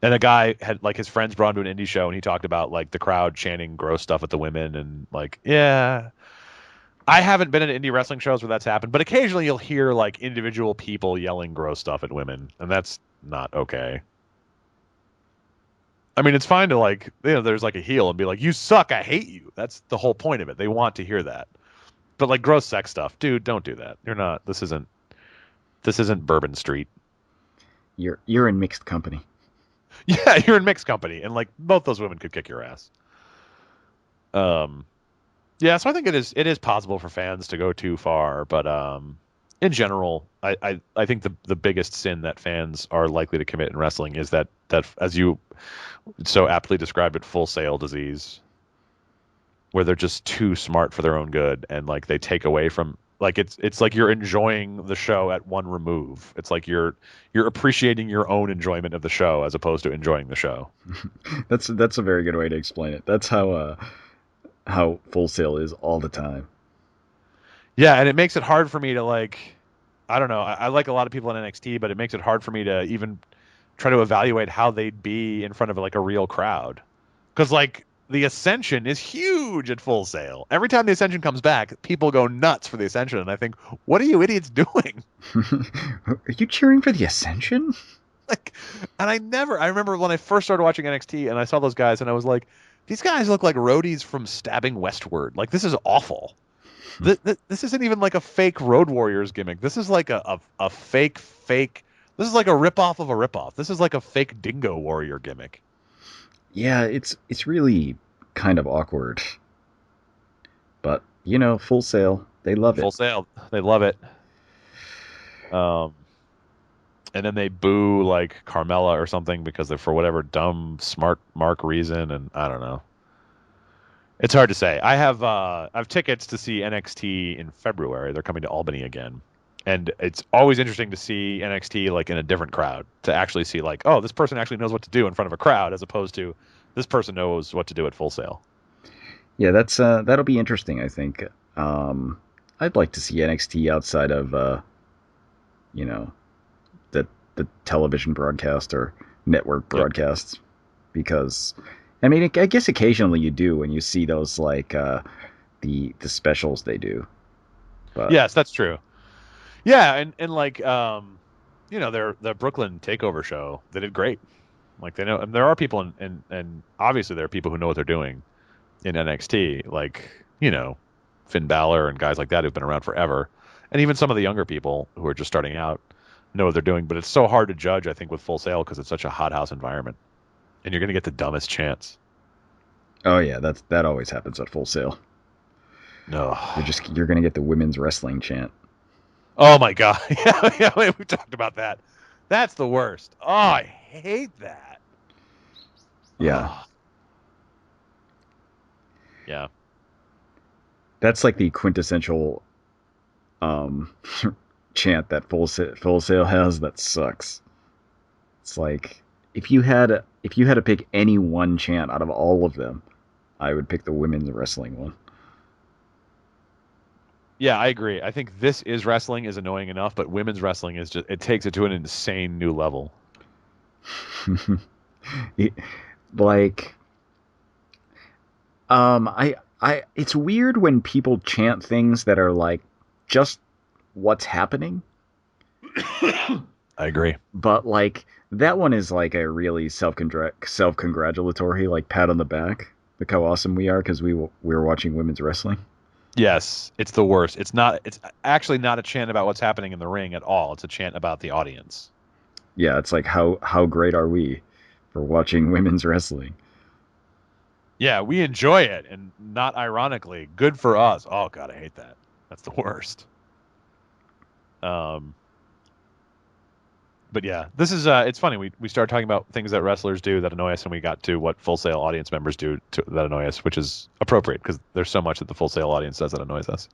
And a guy had like his friends brought him to an indie show, and he talked about like the crowd chanting gross stuff at the women, and like, yeah, I haven't been at indie wrestling shows where that's happened, but occasionally you'll hear like individual people yelling gross stuff at women, and that's not okay. I mean, it's fine to like, there's like a heel and be like, "You suck, I hate you." That's the whole point of it. They want to hear that. But like gross sex stuff, dude, don't do that. You're not. This isn't Bourbon Street.
You're in mixed company.
Yeah, you're in mixed company, and like both those women could kick your ass. Yeah, so I think it is possible for fans to go too far, but in general, I think the biggest sin that fans are likely to commit in wrestling is that as you so aptly described it, full sale disease, where they're just too smart for their own good, and like they take away from like it's like you're enjoying the show at one remove. It's like you're appreciating your own enjoyment of the show as opposed to enjoying the show.
That's a very good way to explain it. That's how Full Sail is all the time.
Yeah, and it makes it hard for me to like, I don't know. I like a lot of people in NXT, but it makes it hard for me to even try to evaluate how they'd be in front of like a real crowd. Because like the Ascension is huge at Full Sail. Every time the Ascension comes back, people go nuts for the Ascension, and I think, what are you idiots doing?
Are you cheering for the Ascension?
Like, and I remember when I first started watching NXT, and I saw those guys, and I was like, these guys look like roadies from Stabbing Westward. Like, this is awful. This isn't even like a fake Road Warriors gimmick. This is like a fake. This is like a ripoff of a ripoff. This is like a fake Dingo Warrior gimmick.
Yeah, it's really kind of awkward. But, Full Sail, they love it.
Full Sail, they love it. And then they boo like Carmella or something because they're for whatever dumb smart mark reason, and I don't know. It's hard to say. I have tickets to see NXT in February. They're coming to Albany again. And it's always interesting to see NXT like in a different crowd, to actually see like, oh, this person actually knows what to do in front of a crowd, as opposed to this person knows what to do at Full Sail.
Yeah, that'll be interesting, I think. I'd like to see NXT outside of the television broadcast or network broadcasts, because I mean, I guess occasionally you do when you see those like the specials they do. But
yes, that's true. Yeah, and like the Brooklyn Takeover show, they did great. Like they know, and there are people and obviously there are people who know what they're doing in NXT, like Finn Balor and guys like that who've been around forever, and even some of the younger people who are just starting out know what they're doing. But it's so hard to judge, I think, with Full Sail because it's such a hothouse environment, and you're going to get the dumbest chants.
Oh yeah, that always happens at Full Sail.
No,
you're going to get the women's wrestling chant.
Oh my god, yeah, we talked about that. That's the worst. Oh, I hate that.
Yeah.
Oh. Yeah.
That's like the quintessential chant that Full Sail has that sucks. It's like if you had to pick any one chant out of all of them, I would pick the women's wrestling one.
Yeah, I agree. I think This Is Wrestling is annoying enough, but women's wrestling is just, it takes it to an insane new level.
Like it's weird when people chant things that are like just what's happening.
I agree.
But like that one is like a really self-congratulatory like pat on the back. Look how awesome we are because we're watching women's wrestling.
Yes, it's the worst. It's actually not a chant about what's happening in the ring at all. It's a chant about the audience.
Yeah, it's like how great are we for watching women's wrestling?
Yeah, we enjoy it, and not ironically, good for us. Oh god, I hate that. That's the worst. But yeah, this is it's funny. We started talking about things that wrestlers do that annoy us, and we got to what Full Sail audience members do that annoy us, which is appropriate because there's so much that the Full Sail audience does that annoys us.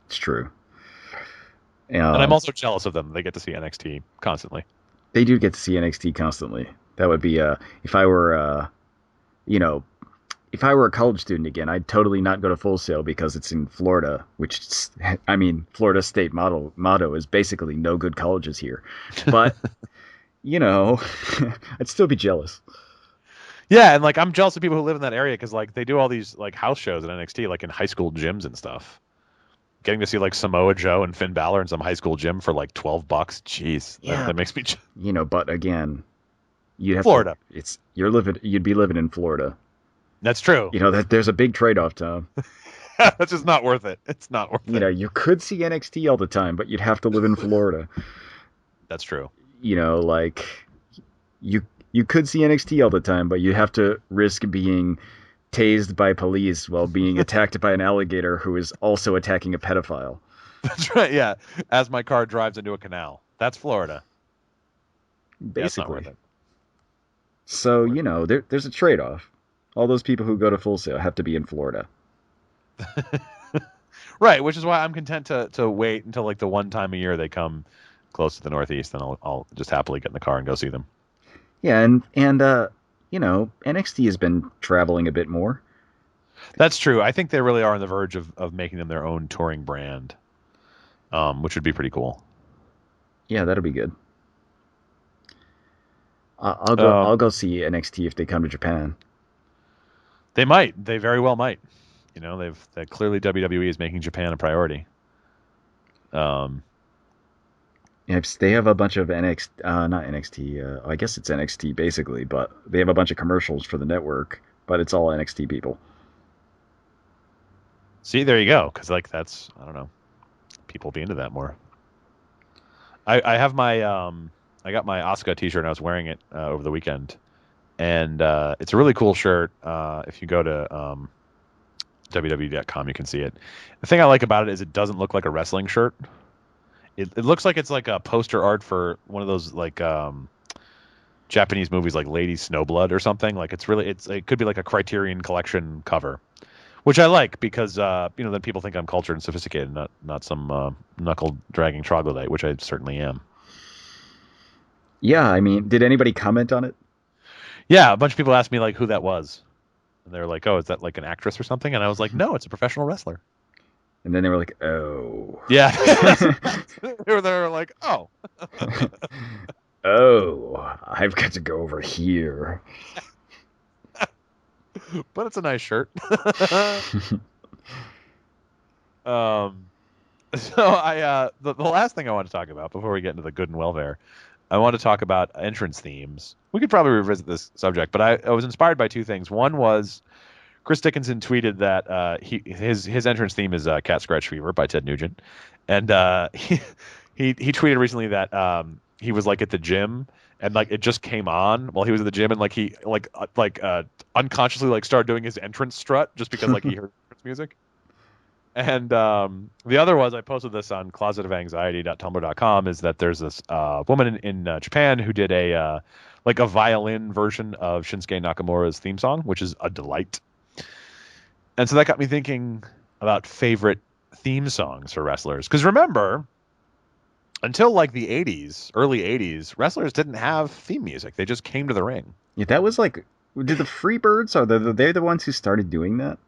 It's true.
And I'm also jealous of them. They get to see NXT constantly.
They do get to see NXT constantly. That would be if I were if I were a college student again, I'd totally not go to Full Sail because it's in Florida, which, I mean, Florida state motto is basically no good colleges here. But, I'd still be jealous.
Yeah, and like I'm jealous of people who live in that area because like they do all these like house shows at NXT, like in high school gyms and stuff. Getting to see like Samoa Joe and Finn Balor in some high school gym for like $12. Jeez,
Yeah,
that makes me.
but again, you'd have
Florida.
you'd be living in Florida.
That's true.
There's a big trade-off, Tom.
That's just not worth it. It's not worth it.
You could see NXT all the time, but you'd have to live in Florida.
That's true.
Like you could see NXT all the time, but you have to risk being tased by police while being attacked by an alligator who is also attacking a pedophile.
That's right. Yeah, as my car drives into a canal. That's Florida.
Basically. Yeah, so there's a trade-off. All those people who go to Full Sail have to be in Florida.
Right, which is why I'm content to wait until like the one time a year they come close to the Northeast, and I'll just happily get in the car and go see them.
Yeah, and NXT has been traveling a bit more.
That's true. I think they really are on the verge of making them their own touring brand, which would be pretty cool.
Yeah, that'll be good. I'll go see NXT if they come to Japan.
They might. They very well might. Clearly WWE is making Japan a priority.
They have a bunch of not NXT. I guess it's NXT basically, but they have a bunch of commercials for the network, but it's all NXT people.
See, there you go. Because I don't know, people be into that more. I have my I got my Asuka t-shirt and I was wearing it over the weekend, and it's a really cool shirt. If you go to www.com, you can see it. The thing I like about it is it doesn't look like a wrestling shirt. It looks like it's like a poster art for one of those like Japanese movies like Lady Snowblood or something. Like it could be like a Criterion Collection cover, which I like because then people think I'm cultured and sophisticated, not some knuckle dragging troglodyte, which I certainly am.
Yeah, I mean, did anybody comment on it?
Yeah, a bunch of people asked me like who that was, and they were like, "Oh, is that like an actress or something?" And I was like, "No, it's a professional wrestler."
And then they were like, "Oh."
Yeah. they were like, "Oh."
Oh, I've got to go over here.
But it's a nice shirt. So the last thing I want to talk about before we get into the good and welfare, I want to talk about entrance themes. We could probably revisit this subject, but I was inspired by two things. One was Chris Dickinson tweeted that his entrance theme is "Cat Scratch Fever" by Ted Nugent, and he tweeted recently that he was like at the gym and like it just came on while he was at the gym and like he unconsciously like started doing his entrance strut just because like he heard music. And the other was I posted this on closetofanxiety.tumblr.com is that there's this woman in Japan who did a violin version of Shinsuke Nakamura's theme song, which is a delight. And so that got me thinking about favorite theme songs for wrestlers. Because remember, until like the 80s, early 80s, wrestlers didn't have theme music. They just came to the ring.
Yeah, that was like, did the Freebirds, they're the ones who started doing that?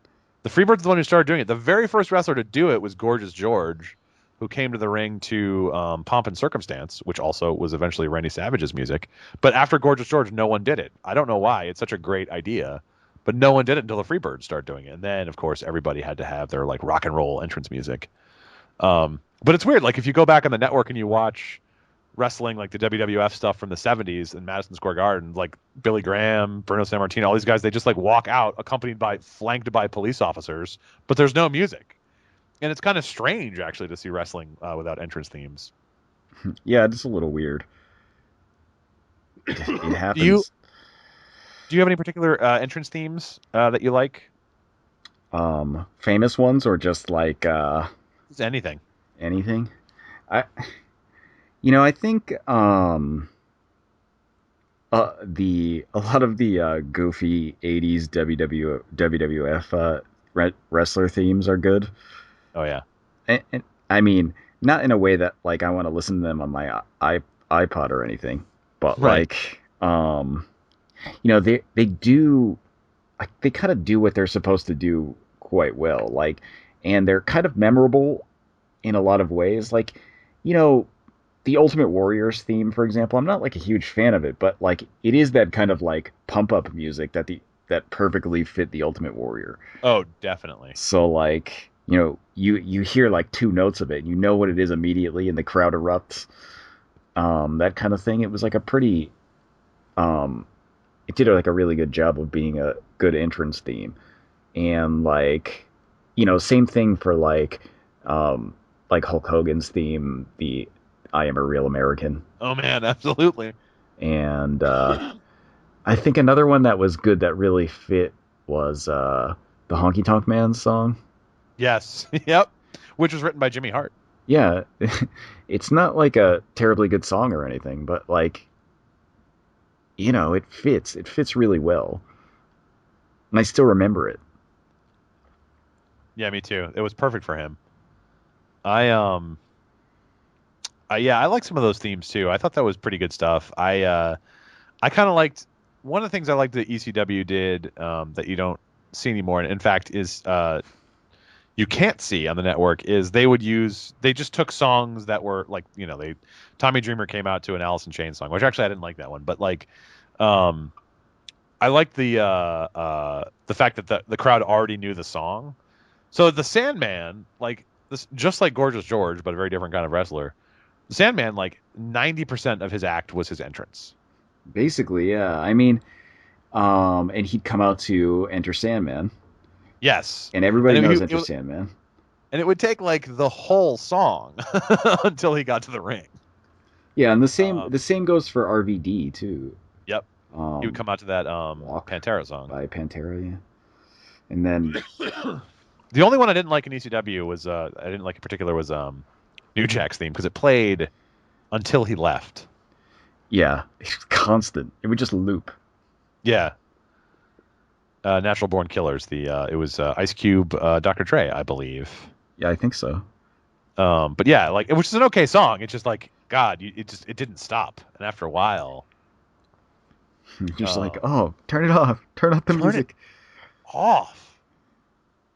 The Freebirds are the one who started doing it. The very first wrestler to do it was Gorgeous George, who came to the ring to Pomp and Circumstance, which also was eventually Randy Savage's music. But after Gorgeous George, no one did it. I don't know why. It's such a great idea. But no one did it until the Freebirds started doing it. And then, of course, everybody had to have their like rock and roll entrance music. But it's weird. Like if you go back on the network and you watch wrestling, like the WWF stuff from the 70s in Madison Square Garden, like Billy Graham, Bruno Sammartino, all these guys, they just like walk out flanked by police officers, but there's no music. And it's kind of strange actually to see wrestling without entrance themes.
Yeah, it's a little weird. It happens.
Do you have any particular entrance themes that you like?
Famous ones or just like
Just anything.
Anything? I think a lot of the goofy 80s WWF wrestler themes are good.
Oh yeah.
And I mean, not in a way that like I want to listen to them on my iPod or anything, but right. Like they do. they kind of do what they're supposed to do quite well. And they're kind of memorable in a lot of ways. You know, the Ultimate Warriors theme, for example, I'm not like a huge fan of it, but like it is that kind of like pump up music that perfectly fit the Ultimate Warrior.
Oh, definitely.
So you hear like two notes of it, and you know what it is immediately, and the crowd erupts. That kind of thing. It was like a pretty it did like a really good job of being a good entrance theme. And same thing for like Hulk Hogan's theme, the I Am a Real American.
Oh man, absolutely.
And I think another one that was good that really fit was the Honky Tonk Man song.
Yes. Yep. Which was written by Jimmy Hart.
Yeah. It's not like a terribly good song or anything, but it fits. It fits really well. And I still remember it.
Yeah, me too. It was perfect for him. Yeah, I like some of those themes too. I thought that was pretty good stuff. I kind of liked one of the things I liked that ECW did that you don't see anymore. And in fact, is you can't see on the network is they just took songs that were like Tommy Dreamer came out to an Alice in Chains song, which actually I didn't like that one, but I liked the fact that the crowd already knew the song. So the Sandman, like this, just like Gorgeous George, but a very different kind of wrestler. The Sandman, like 90% of his act was his entrance.
Basically, yeah. I mean, and he'd come out to Enter Sandman.
Yes,
and everybody knows Enter Sandman.
And it would take like the whole song until he got to the ring.
Yeah, and the same goes for RVD too.
Yep. He would come out to that Pantera song
by Pantera, yeah. And then
the only one I didn't like in ECW was I didn't like in particular was New Jack's theme because it played until he left.
Yeah, it's constant. It would just loop.
Yeah. Natural Born Killers. It was Ice Cube, Dr. Dre, I believe.
Yeah, I think so.
But yeah, which is an okay song. It's just like God, it didn't stop, and after a while,
you're just like, oh, turn it off, turn up the music,
off.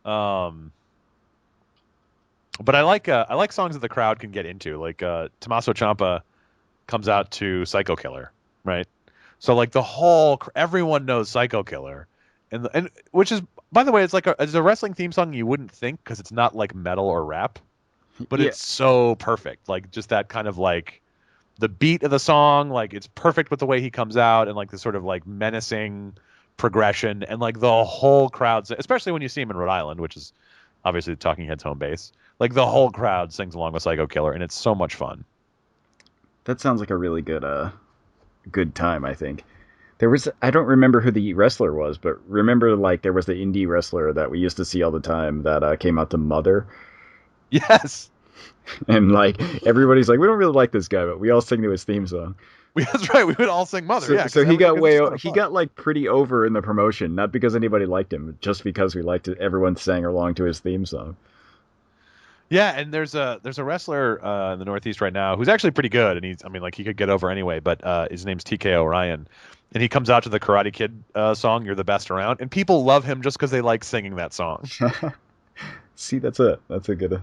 But I like songs that the crowd can get into. Like Tommaso Ciampa comes out to Psycho Killer, right? So like everyone knows Psycho Killer, and which is, by the way, it's like it's a wrestling theme song you wouldn't think because it's not like metal or rap, but it's so perfect. Like just that kind of like the beat of the song, like it's perfect with the way he comes out and like the sort of like menacing progression and like the whole crowd, especially when you see him in Rhode Island, which is obviously the Talking Heads home base. Like the whole crowd sings along with Psycho Killer, and it's so much fun.
That sounds like a really good time. I think I don't remember who the wrestler was, but remember like there was the indie wrestler that we used to see all the time that came out to Mother.
Yes.
And like everybody's like, we don't really like this guy, but we all sing to his theme song.
That's right. We would all sing Mother.
So he got he got like pretty over in the promotion, not because anybody liked him, just because we liked it. Everyone sang along to his theme song.
Yeah, and there's a wrestler in the Northeast right now who's actually pretty good, and he could get over anyway, but his name's TK Orion, and he comes out to the Karate Kid song "You're the Best Around," and people love him just because they like singing that song.
See, that's a good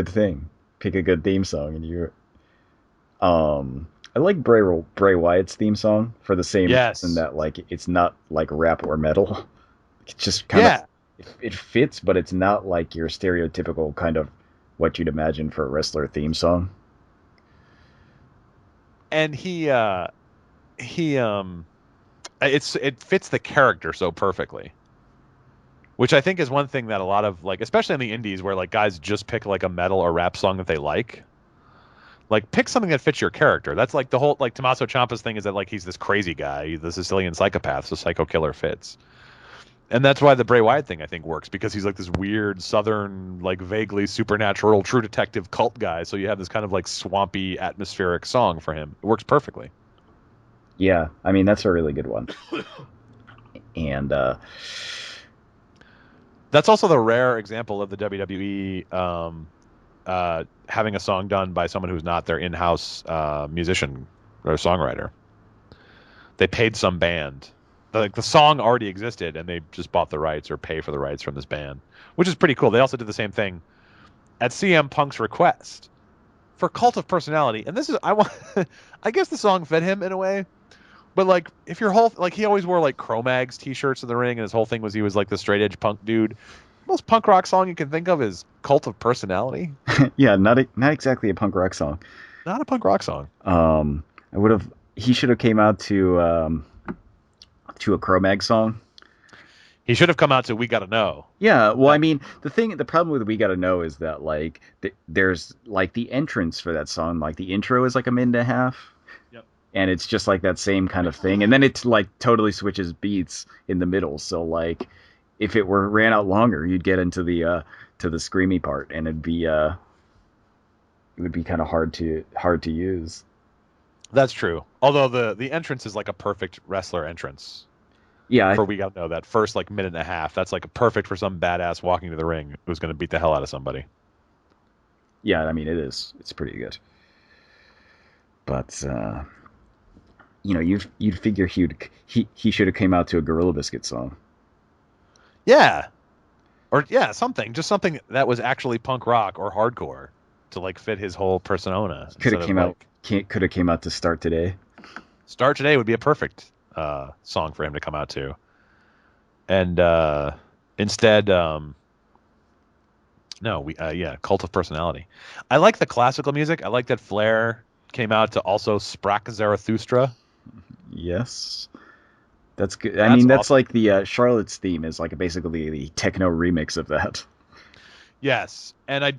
thing. Pick a good theme song, and you're. I like Bray Wyatt's theme song for the same reason that like it's not like rap or metal. It's just kind of. It fits, but it's not like your stereotypical kind of what you'd imagine for a wrestler theme song.
And it fits the character so perfectly, which I think is one thing that a lot of like, especially in the indies, where like guys just pick like a metal or rap song that they like pick something that fits your character. That's like the whole like Tommaso Ciampa's thing is that like he's this crazy guy, the Sicilian psychopath, so Psycho Killer fits. And that's why the Bray Wyatt thing, I think, works, because he's like this weird southern, like vaguely supernatural, true detective cult guy. So you have this kind of like swampy, atmospheric song for him. It works perfectly.
Yeah, I mean, that's a really good one. And
that's also the rare example of the WWE having a song done by someone who's not their in-house musician or songwriter. They paid some band like the song already existed, and they just bought the rights or pay for the rights from this band, which is pretty cool. They also did the same thing at CM Punk's request for Cult of Personality, and this is I want. I guess the song fed him in a way, but like if your whole like he always wore like Cro-Mags t-shirts in the ring, and his whole thing was he was like the straight edge punk dude. Most punk rock song you can think of is Cult of Personality.
Yeah, not exactly a punk rock song.
Not a punk rock song.
He should have came out to a Cro-Mag song.
He should have come out to We Gotta Know.
Yeah, well, I mean, the problem with We Gotta Know is that like there's like the entrance for that song, like the intro is like a minute and a half.
Yep.
And it's just like that same kind of thing, and then it like totally switches beats in the middle. So like, if it ran out longer, you'd get into the screamy part, and it would be kind of hard to use.
That's true. Although the entrance is like a perfect wrestler entrance.
Yeah.
We Gotta Know that first like minute and a half. That's like perfect for some badass walking to the ring who's going to beat the hell out of somebody.
Yeah, I mean it is. It's pretty good. But you'd figure he should have came out to a Gorilla Biscuit song.
Yeah. Or yeah, something. Just something that was actually punk rock or hardcore to like fit his whole persona.
Could have came out to Start Today.
Start Today would be a perfect song for him to come out to. And instead Cult of Personality. I like the classical music. I like that Flair came out to also Sprach Zarathustra.
Yes. That's good. I mean, that's awesome. Like the Charlotte's theme is like basically the techno remix of that.
Yes. And I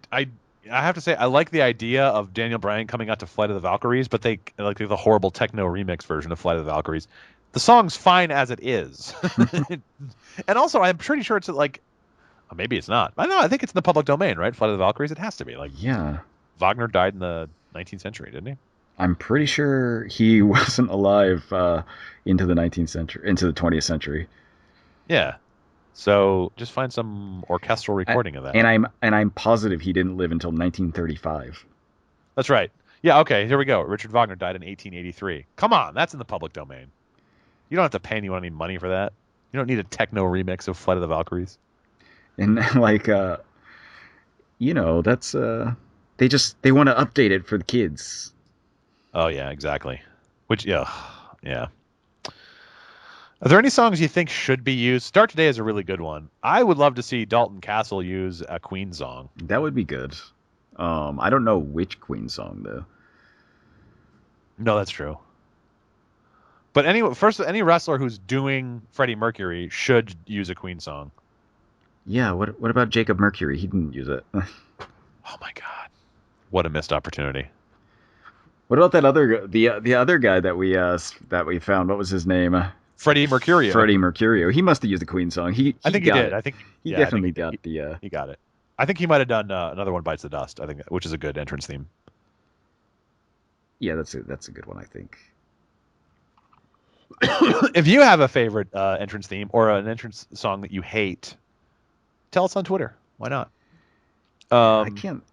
have to say, I like the idea of Daniel Bryan coming out to Flight of the Valkyries, but they like the horrible techno remix version of Flight of the Valkyries. The song's fine as it is. And also, I'm pretty sure it's like, maybe it's not. I don't know. I think it's in the public domain, right? Flight of the Valkyries. It has to be. Like,
yeah.
Wagner died in the 19th century, didn't he?
I'm pretty sure he wasn't alive into the 19th century, into the 20th century.
Yeah. So just find some orchestral recording of that.
And I'm positive he didn't live until 1935.
That's right. Yeah. Okay. Here we go. Richard Wagner died in 1883. Come on, that's in the public domain. You don't have to pay anyone any money for that. You don't need a techno remix of Flight of the Valkyries.
And like, that's they want to update it for the kids.
Oh yeah, exactly. Which yeah. Are there any songs you think should be used? Start Today is a really good one. I would love to see Dalton Castle use a Queen song.
That would be good. I don't know which Queen song though.
No, that's true. But any wrestler who's doing Freddie Mercury should use a Queen song.
Yeah. What about Jacob Mercury? He didn't use it.
Oh my God! What a missed opportunity.
What about that the other guy that we found? What was his name?
Freddie Mercurio.
Freddie Mercurio. He must have used the Queen song. I think he did.
I think
he definitely got the.
He got it. I think he might have done Another One Bites the Dust. I think, which is a good entrance theme.
Yeah, that's a good one. I think.
If you have a favorite entrance theme or an entrance song that you hate, tell us on Twitter. Why not?
I can't.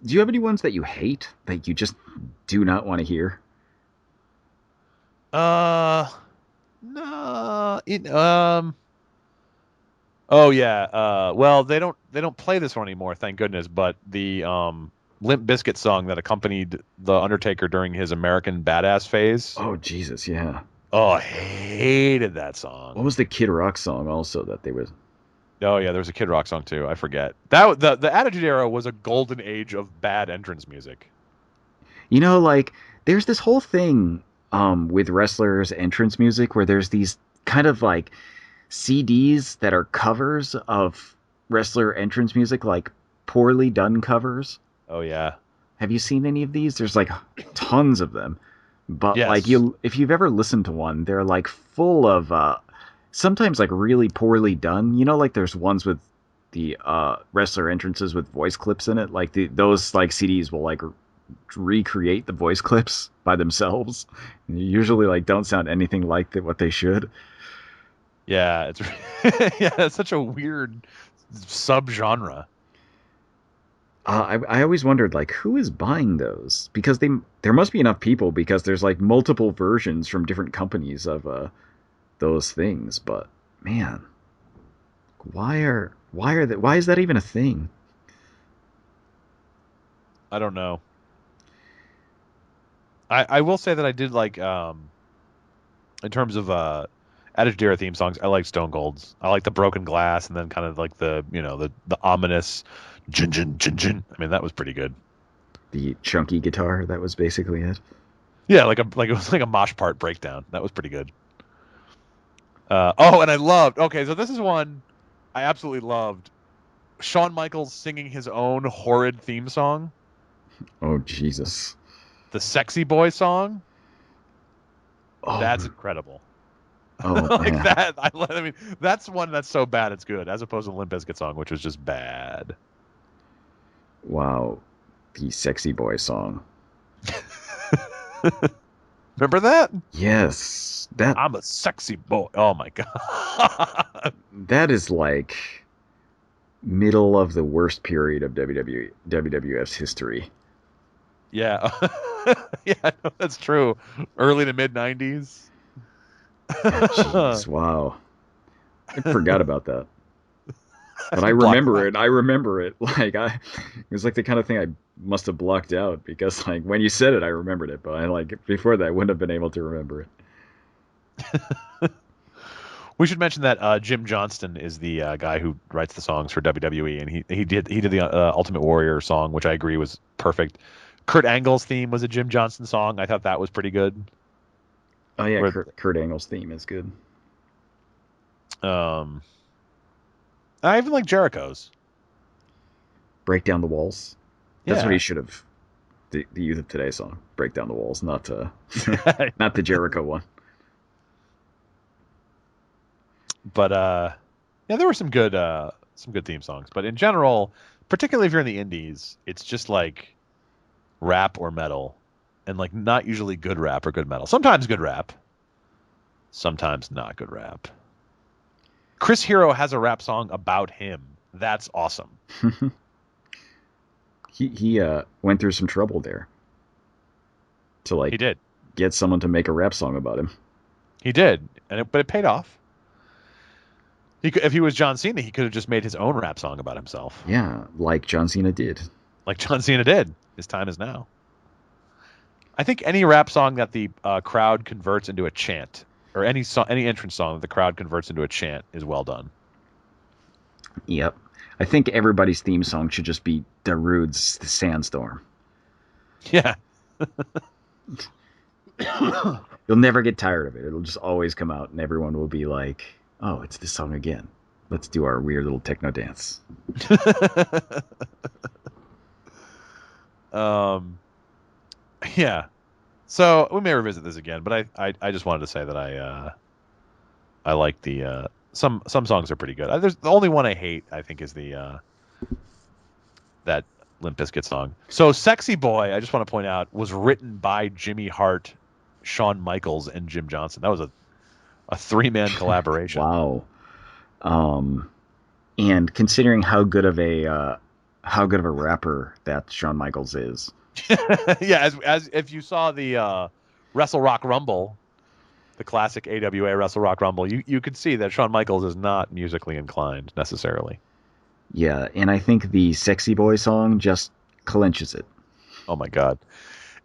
Do you have any ones that you hate that you just do not want to hear?
No. Oh yeah. Well, they don't play this one anymore, thank goodness. But the Limp Bizkit song that accompanied the Undertaker during his American Badass phase.
Oh Jesus, yeah.
Oh, I hated that song.
What was the Kid Rock song also that they was?
Oh yeah, there was a Kid Rock song too. I forget. That the Attitude Era was a golden age of bad entrance music.
Like there's this whole thing with wrestlers' entrance music where there's these kind of like CDs that are covers of wrestler entrance music, like poorly done covers.
Oh yeah.
Have you seen any of these? There's like tons of them. But
yes.
Like if you've ever listened to one, they're like full of sometimes like really poorly done. Like there's ones with the wrestler entrances with voice clips in it. Like those like CDs will like recreate the voice clips by themselves. And usually like don't sound anything like what they should.
Yeah, it's such a weird subgenre.
I always wondered like who is buying those, because there must be enough people, because there's like multiple versions from different companies of those things, but man, why is that even a thing?
I don't know. I will say that I did like in terms of Attitude Era theme songs, I like Stone Cold's. I like the Broken Glass, and then kind of like the ominous jin jin jin jin. I mean, that was pretty good.
The chunky guitar, that was basically it.
Yeah, like it was like a mosh part breakdown. That was pretty good. And I loved. Okay, so this is one I absolutely loved. Shawn Michaels singing his own horrid theme song.
Oh Jesus!
The Sexy Boy song.
Oh,
that's incredible.
Oh
like
man.
that. I mean, that's one that's so bad it's good, as opposed to the Limp Bizkit song, which was just bad.
Wow, the Sexy Boy song.
Remember that?
Yes,
I'm a sexy boy. Oh my god.
That is like middle of the worst period of WWF's history.
Yeah. Yeah, no, that's true. Early to mid 90s.
Jeez, wow. I forgot about that. But I remember it. I remember it. It was like the kind of thing I must have blocked out because like when you said it, I remembered it. But before that, I wouldn't have been able to remember it.
We should mention that Jim Johnston is the guy who writes the songs for WWE, and he did the Ultimate Warrior song, which I agree was perfect. Kurt Angle's theme was a Jim Johnston song. I thought that was pretty good.
Oh yeah, Kurt Angle's theme is good.
I even like Jericho's.
Break Down the Walls. That's what he should have. The Youth of Today song, Break Down the Walls, not not the Jericho one.
But yeah, there were some good theme songs. But in general, particularly if you're in the indies, it's just like rap or metal, and like not usually good rap or good metal. Sometimes good rap, sometimes not good rap. Chris Hero has a rap song about him. That's awesome.
He went through some trouble there to
he did
get someone to make a rap song about him.
He did, but it paid off. If he was John Cena, he could have just made his own rap song about himself.
Yeah, like John Cena did.
Like John Cena did. His time is now. I think any rap song that the crowd converts into a chant, or any entrance song that the crowd converts into a chant, is well done.
Yep. I think everybody's theme song should just be Darude's The Sandstorm.
Yeah.
You'll never get tired of it. It'll just always come out, and everyone will be like, oh, it's this song again. Let's do our weird little techno dance.
Yeah. So we may revisit this again, but I just wanted to say that I like the some songs are pretty good. There's the only one I hate, I think, is the that Limp Bizkit song. So Sexy Boy, I just want to point out, was written by Jimmy Hart, Shawn Michaels, and Jim Johnston. That was a 3-man collaboration.
Wow. And considering how good of a rapper that Shawn Michaels is.
Yeah, as if you saw the Wrestle Rock Rumble, the classic AWA Wrestle Rock Rumble, you could see that Shawn Michaels is not musically inclined necessarily.
Yeah, and I think the Sexy Boy song just clinches it.
Oh my god.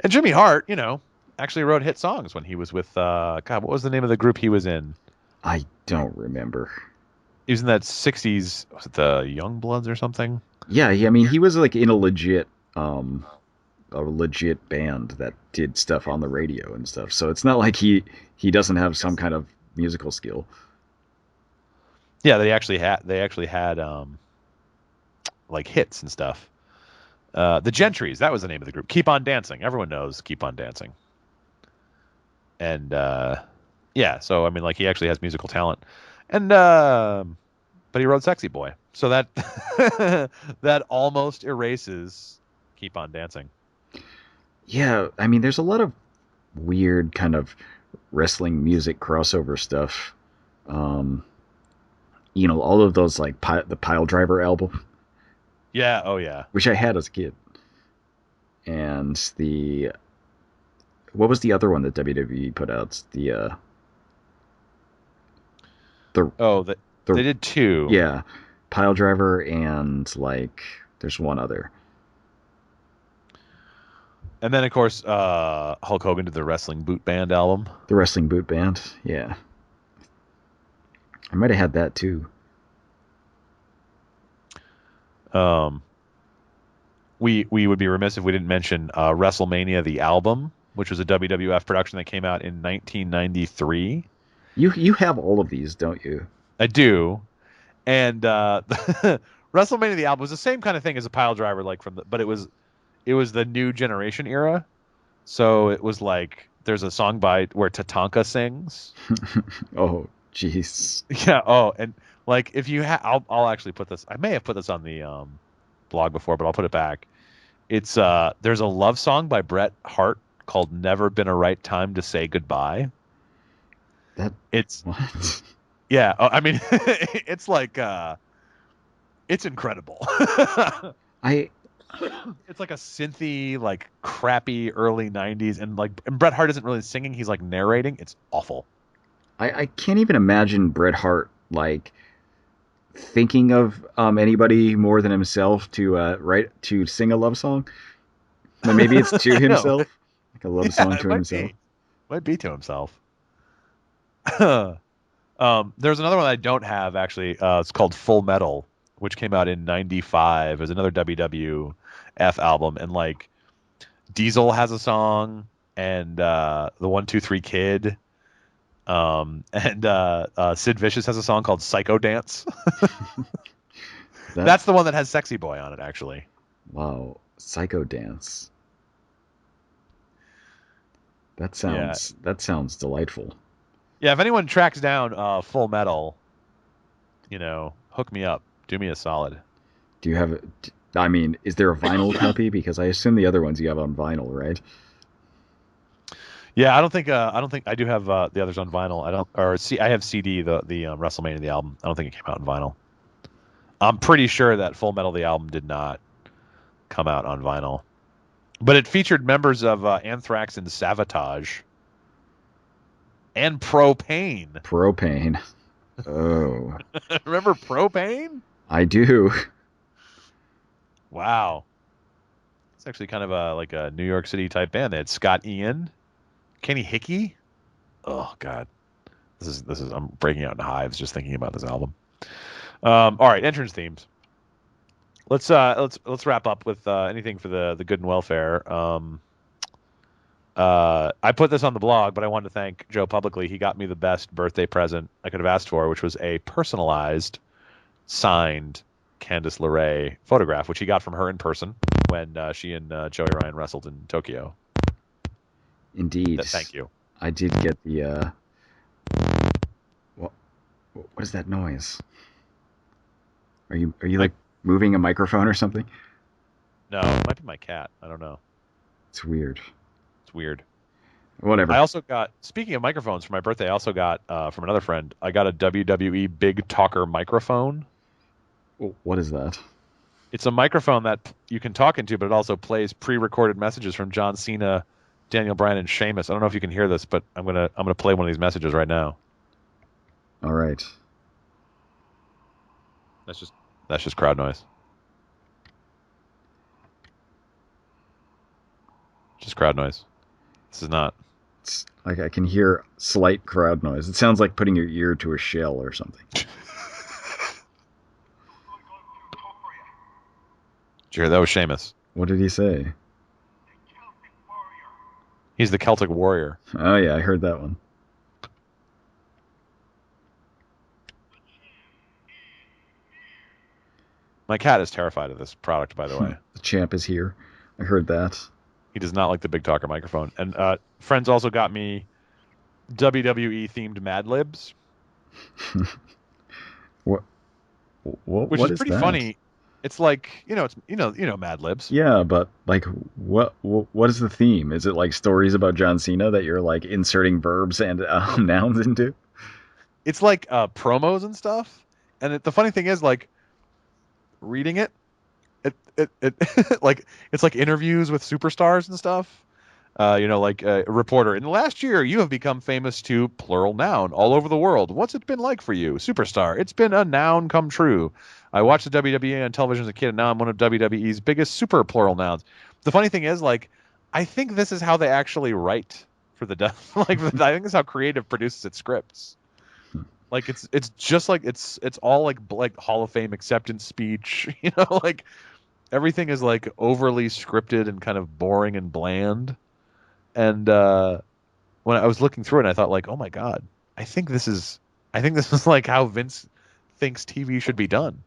And Jimmy Hart, actually wrote hit songs when he was with God, what was the name of the group he was in?
I don't remember.
He was in that 60s, was it the Youngbloods or something?
Yeah, I mean, he was like in a legit band that did stuff on the radio and stuff. So it's not like he doesn't have some kind of musical skill.
Yeah, they actually had like hits and stuff. The Gentrys, that was the name of the group. Keep on Dancing. Everyone knows Keep on Dancing. And yeah, so I mean, like, he actually has musical talent. And but he wrote Sexy Boy. So that that almost erases Keep on Dancing.
Yeah, I mean, there's a lot of weird kind of wrestling music crossover stuff. All of those, like the Pile Driver album.
Yeah, oh yeah.
Which I had as a kid. And what was the other one that WWE put out? The
they did 2.
Yeah, Pile Driver and like there's one other.
And then of course Hulk Hogan did the Wrestling Boot Band album.
The Wrestling Boot Band, yeah. I might have had that too.
We would be remiss if we didn't mention WrestleMania the album, which was a WWF production that came out in 1993.
You have all of these, don't you?
I do. And WrestleMania the album was the same kind of thing as a Pile Driver, like but it was the new generation era. So it was like there's a song where Tatanka sings.
Oh, jeez.
Yeah. Oh, and like if you I'll actually put this. I may have put this on the blog before, but I'll put it back. It's there's a love song by Bret Hart called "Never Been a Right Time to Say Goodbye." It's
what?
Yeah. I mean, it's like it's incredible. It's like a synthy, like crappy early '90s, and Bret Hart isn't really singing; he's like narrating. It's awful.
I can't even imagine Bret Hart like thinking of anybody more than himself to sing a love song. But maybe it's to himself, like a love song to himself.
Might be to himself. There's another one I don't have actually. It's called Full Metal, which came out in '95 as another WWF album, and like Diesel has a song, and the 1-2-3 Kid, and Sid Vicious has a song called Psycho Dance. That's the one that has Sexy Boy on it, actually.
Wow, Psycho Dance. That sounds delightful.
Yeah, if anyone tracks down Full Metal, hook me up. Do me a solid.
Do you have I mean, is there a vinyl copy? Because I assume the other ones you have on vinyl, right?
Yeah, I don't think I do have the others on vinyl. I have CD the WrestleMania the album. I don't think it came out in vinyl. I'm pretty sure that Full Metal the album did not come out on vinyl, but it featured members of Anthrax and Savatage and Propane.
Propane. Oh.
Remember Propane?
I do.
Wow. It's actually kind of like a New York City type band. They had Scott Ian, Kenny Hickey. Oh God, this is I'm breaking out in hives just thinking about this album. All right, entrance themes. Let's wrap up with anything for the good and welfare. I put this on the blog, but I wanted to thank Joe publicly. He got me the best birthday present I could have asked for, which was a personalized, signed Candice LeRae photograph, which he got from her in person when she and Joey Ryan wrestled in Tokyo.
Indeed.
Thank you.
I did get the what is that noise? Are you like moving a microphone or something?
No, it might be my cat. I don't know.
It's weird.
It's weird.
Whatever.
I also got, speaking of microphones for my birthday, I also got from another friend, I got a WWE Big Talker microphone.
What is that?
It's a microphone that you can talk into, but it also plays pre-recorded messages from John Cena, Daniel Bryan, and Sheamus. I don't know if you can hear this, but I'm gonna play one of these messages right now.
All right.
That's just crowd noise. Just crowd noise. This is not.
It's like I can hear slight crowd noise. It sounds like putting your ear to a shell or something.
Did you hear that? Was Sheamus.
What did he say?
He's the Celtic warrior.
Oh yeah, I heard that one.
My cat is terrified of this product, by the way.
The champ is here. I heard that.
He does not like the Big Talker microphone. And friends also got me WWE themed Mad Libs.
What
Which is pretty funny. It's like, it's Mad Libs.
Yeah, but like what is the theme? Is it like stories about John Cena that you're like inserting verbs and nouns into?
It's like promos and stuff. And the funny thing is, like, reading it like it's like interviews with superstars and stuff. Like a reporter. In the last year, you have become famous to plural noun all over the world. What's it been like for you? Superstar. It's been a noun come true. I watched the WWE on television as a kid, and now I'm one of WWE's biggest super plural nouns. The funny thing is, like, I think this is how they actually write for the like. I think this is how creative produces its scripts. Like it's just like it's all like Hall of Fame acceptance speech. Like everything is like overly scripted and kind of boring and bland. And when I was looking through it, I thought like, oh my god, I think this is like how Vince thinks TV should be done.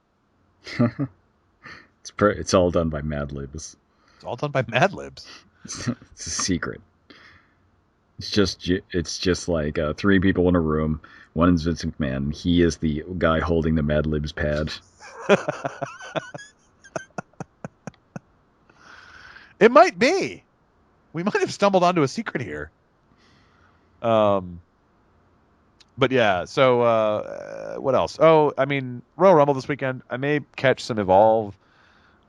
It's all done by Mad Libs.
It's all done by Mad Libs.
It's a secret. It's just like three people in a room. One is Vince McMahon. He is the guy holding the Mad Libs pad.
It might be. We might have stumbled onto a secret here. But yeah, so what else? Oh, I mean, Royal Rumble this weekend. I may catch some Evolve.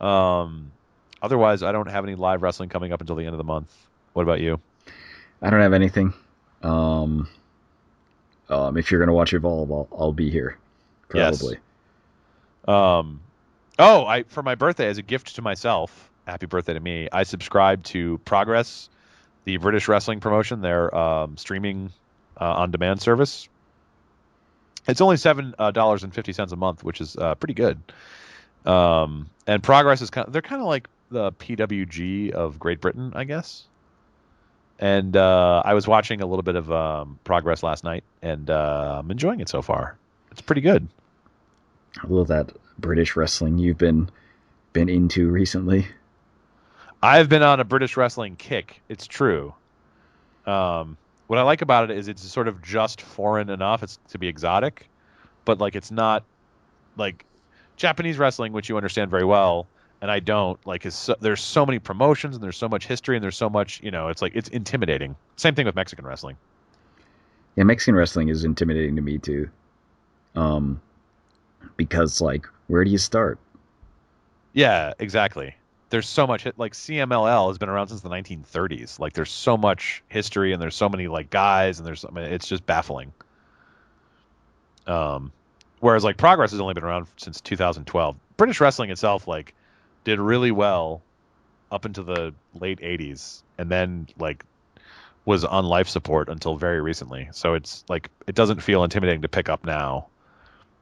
Otherwise, I don't have any live wrestling coming up until the end of the month. What about you?
I don't have anything. If you're gonna watch Evolve, I'll be here. Probably.
Yes. For my birthday, as a gift to myself, happy birthday to me, I subscribed to Progress, the British wrestling promotion, their streaming on-demand service. It's only $7.50 a month, which is pretty good. And Progress is they're kind of like the PWG of Great Britain, I guess. And I was watching a little bit of Progress last night, and I'm enjoying it so far. It's pretty good.
I love that British wrestling you've been into recently.
I've been on a British wrestling kick. It's true. What I like about it is it's sort of just foreign enough to be exotic, but like it's not like Japanese wrestling, which you understand very well, and I don't. Like, there's so many promotions and there's so much history and there's so much, it's like it's intimidating. Same thing with Mexican wrestling.
Yeah, Mexican wrestling is intimidating to me too. Because like, where do you start?
Yeah, exactly. There's so much like CMLL has been around since the 1930s. Like there's so much history and there's so many like guys and it's just baffling. Whereas like Progress has only been around since 2012. British wrestling itself like did really well up into the late 80s and then like was on life support until very recently. So it's like it doesn't feel intimidating to pick up now.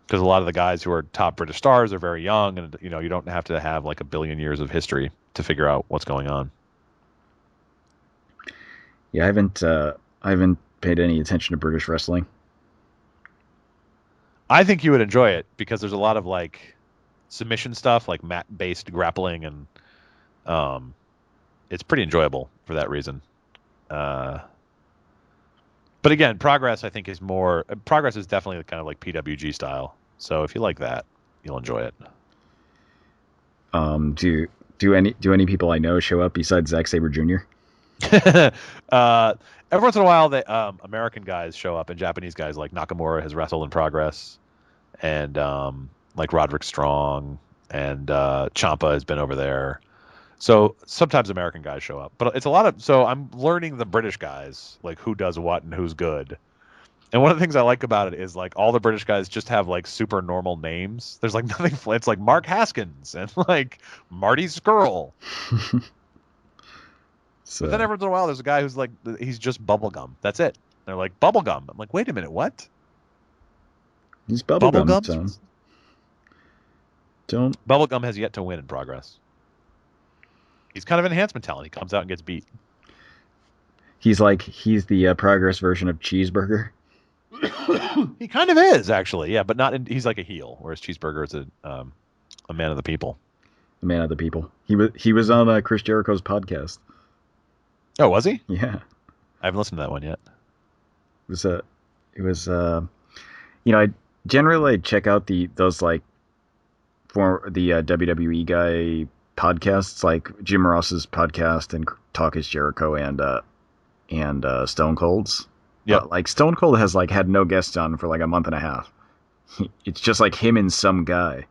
Because a lot of the guys who are top British stars are very young, and you don't have to have like a billion years of history to figure out what's going on.
Yeah, I haven't paid any attention to British wrestling.
I think you would enjoy it because there's a lot of like submission stuff, like mat-based grappling, and it's pretty enjoyable for that reason. But again, Progress I think is more. Progress is definitely kind of like PWG style. So if you like that, you'll enjoy it.
Do any people I know show up besides Zack Sabre Jr.?
Every once in a while, they American guys show up, and Japanese guys like Nakamura has wrestled in Progress, and like Roderick Strong and Ciampa has been over there. So sometimes American guys show up, but it's a lot of. So I'm learning the British guys, like who does what and who's good. And one of the things I like about it is like all the British guys just have like super normal names. There's like nothing. It's like Mark Haskins and like Marty Skrull. But then every once in a while, there's a guy who's like he's just Bubblegum. That's it. They're like Bubblegum. I'm like, wait a minute, what?
He's Bubblegum.
Bubblegum has yet to win in Progress. He's kind of an enhancement talent. He comes out and gets beat.
He's the Progress version of Cheeseburger.
He kind of is actually, yeah, but not. He's like a heel, whereas Cheeseburger is a man of the people.
A man of the people. He was on Chris Jericho's podcast.
Oh, was he?
Yeah,
I haven't listened to that one yet.
It was I generally check out those like for the WWE guy podcasts like Jim Ross's podcast and Talk is Jericho and Stone Cold's. Yeah, like Stone Cold has like had no guests on for like a month and a half. It's just like him and some guy.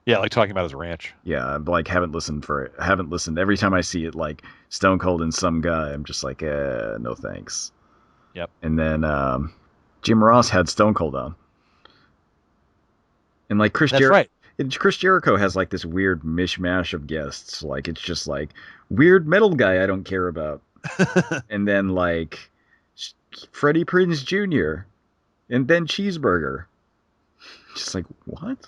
Yeah, like talking about his ranch.
Yeah, like haven't listened. Every time I see it, like Stone Cold and some guy, I'm just like, no thanks.
Yep.
And then Jim Ross had Stone Cold on, and like
That's right.
Chris Jericho has like this weird mishmash of guests. Like it's just like weird metal guy I don't care about, and then like Freddie Prinze Jr. and then Cheeseburger. Just like what?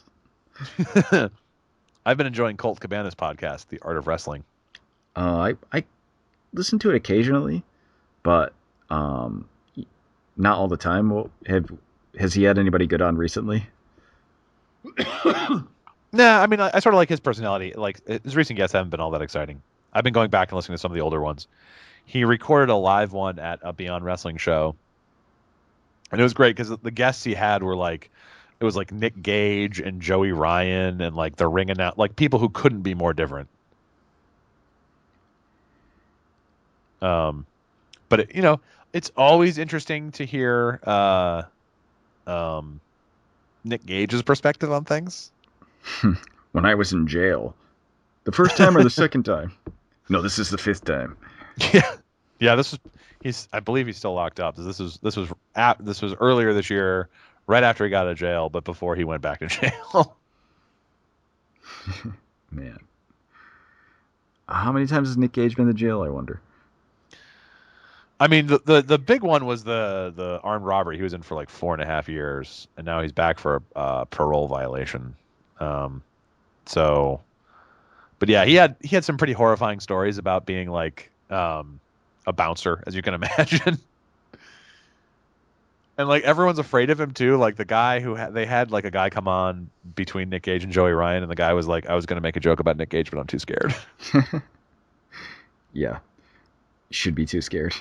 I've been enjoying Colt Cabana's podcast, The Art of Wrestling.
I listen to it occasionally, but not all the time. Well, has he had anybody good on recently?
Nah, I mean, I sort of like his personality. Like his recent guests haven't been all that exciting. I've been going back and listening to some of the older ones. He recorded a live one at a Beyond Wrestling show, and it was great because the guests he had were like, it was like Nick Gage and Joey Ryan and like the ring announcer, like people who couldn't be more different. But it's always interesting to hear Nick Gage's perspective on things.
When I was in jail, the first time or the second time? No, this is the fifth time.
Yeah. I believe he's still locked up. This was earlier this year, right after he got out of jail, but before he went back to jail.
Man, how many times has Nick Gage been to jail? I wonder.
I mean, the big one was the armed robbery. He was in for like 4.5 years, and now he's back for a parole violation. But yeah, he had some pretty horrifying stories about being like a bouncer, as you can imagine. And like everyone's afraid of him too. Like the guy they had like a guy come on between Nick Gage and Joey Ryan, and the guy was like, "I was going to make a joke about Nick Gage, but I'm too scared."
Yeah, should be too scared.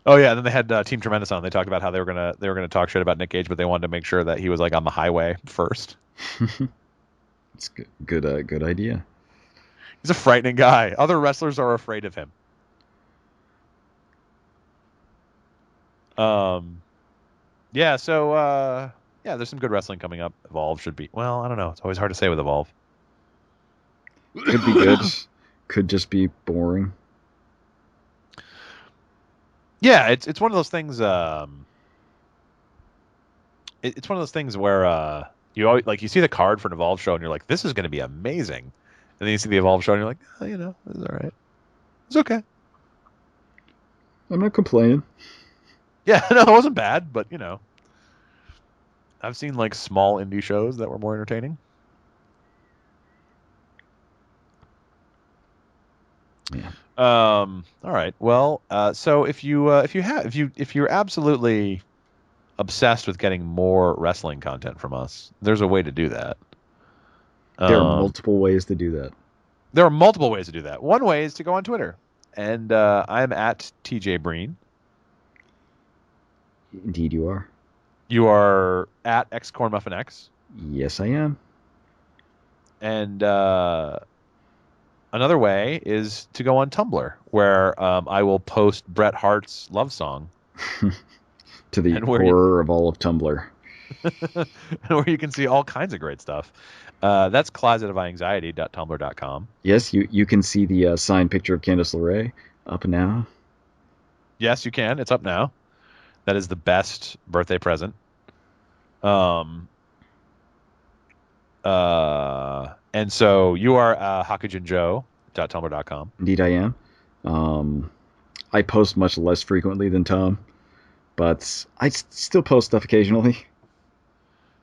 Oh yeah, and then they had Team Tremendous on. They talked about how they were gonna talk shit about Nick Gage, but they wanted to make sure that he was like on the highway first.
It's good idea.
He's a frightening guy. Other wrestlers are afraid of him. Yeah. So yeah, there's some good wrestling coming up. Evolve should be. Well, I don't know. It's always hard to say with Evolve.
Could be good. Could just be boring.
Yeah, it's one of those things. It's one of those things where you always like you see the card for an Evolve show and you're like, this is going to be amazing, and then you see the Evolve show and you're like, oh, it's all right, it's okay.
I'm not complaining.
Yeah, no, it wasn't bad, but I've seen like small indie shows that were more entertaining.
Yeah.
All right. Well, so if you're absolutely obsessed with getting more wrestling content from us, there's a way to do that.
There are multiple ways to do that.
There are multiple ways to do that. One way is to go on Twitter, and I'm at TJ Breen.
Indeed, you are.
You are at XCornMuffinX.
Yes, I am.
And another way is to go on Tumblr, where I will post Bret Hart's love song.
To the horror of all of Tumblr.
Where you can see all kinds of great stuff. That's closetofanxiety.tumblr.com.
Yes, you can see the signed picture of Candice LeRae up now.
Yes, you can. It's up now. That is the best birthday present. And so you are hakujinjo.tumblr.com.
Indeed, I am. I post much less frequently than Tom, but I still post stuff occasionally.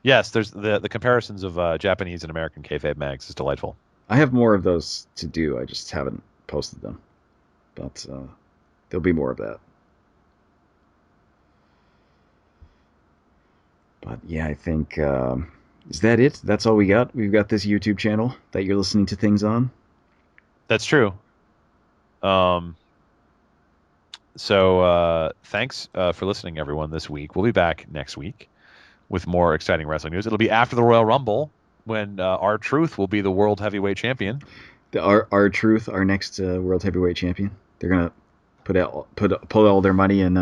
Yes, there's the comparisons of Japanese and American kayfabe mags is delightful.
I have more of those to do. I just haven't posted them, but there'll be more of that. But yeah, I think is that it? That's all we got. We've got this YouTube channel that you're listening to things on.
That's true. So thanks for listening, everyone, this week. We'll be back next week with more exciting wrestling news. It'll be after the Royal Rumble when R-Truth will be the World Heavyweight Champion.
R-Truth, our next World Heavyweight Champion. They're gonna pull all their money in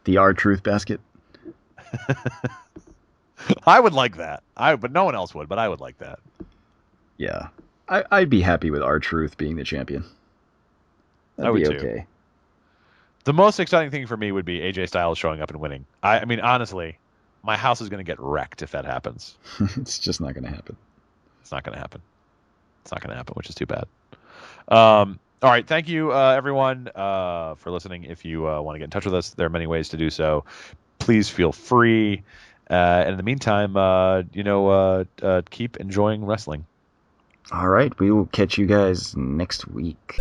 the R-Truth basket.
I would like that. But no one else would. But I would like that.
Yeah, I'd be happy with R-Truth being the champion. That'd be okay. Too.
The most exciting thing for me would be AJ Styles showing up and winning. I mean, honestly, my house is going to get wrecked if that happens.
It's just not going to happen.
It's not going to happen. It's not going to happen, which is too bad. All right. Thank you, everyone, for listening. If you want to get in touch with us, there are many ways to do so. Please feel free. And in the meantime, keep enjoying wrestling.
All right. We will catch you guys next week.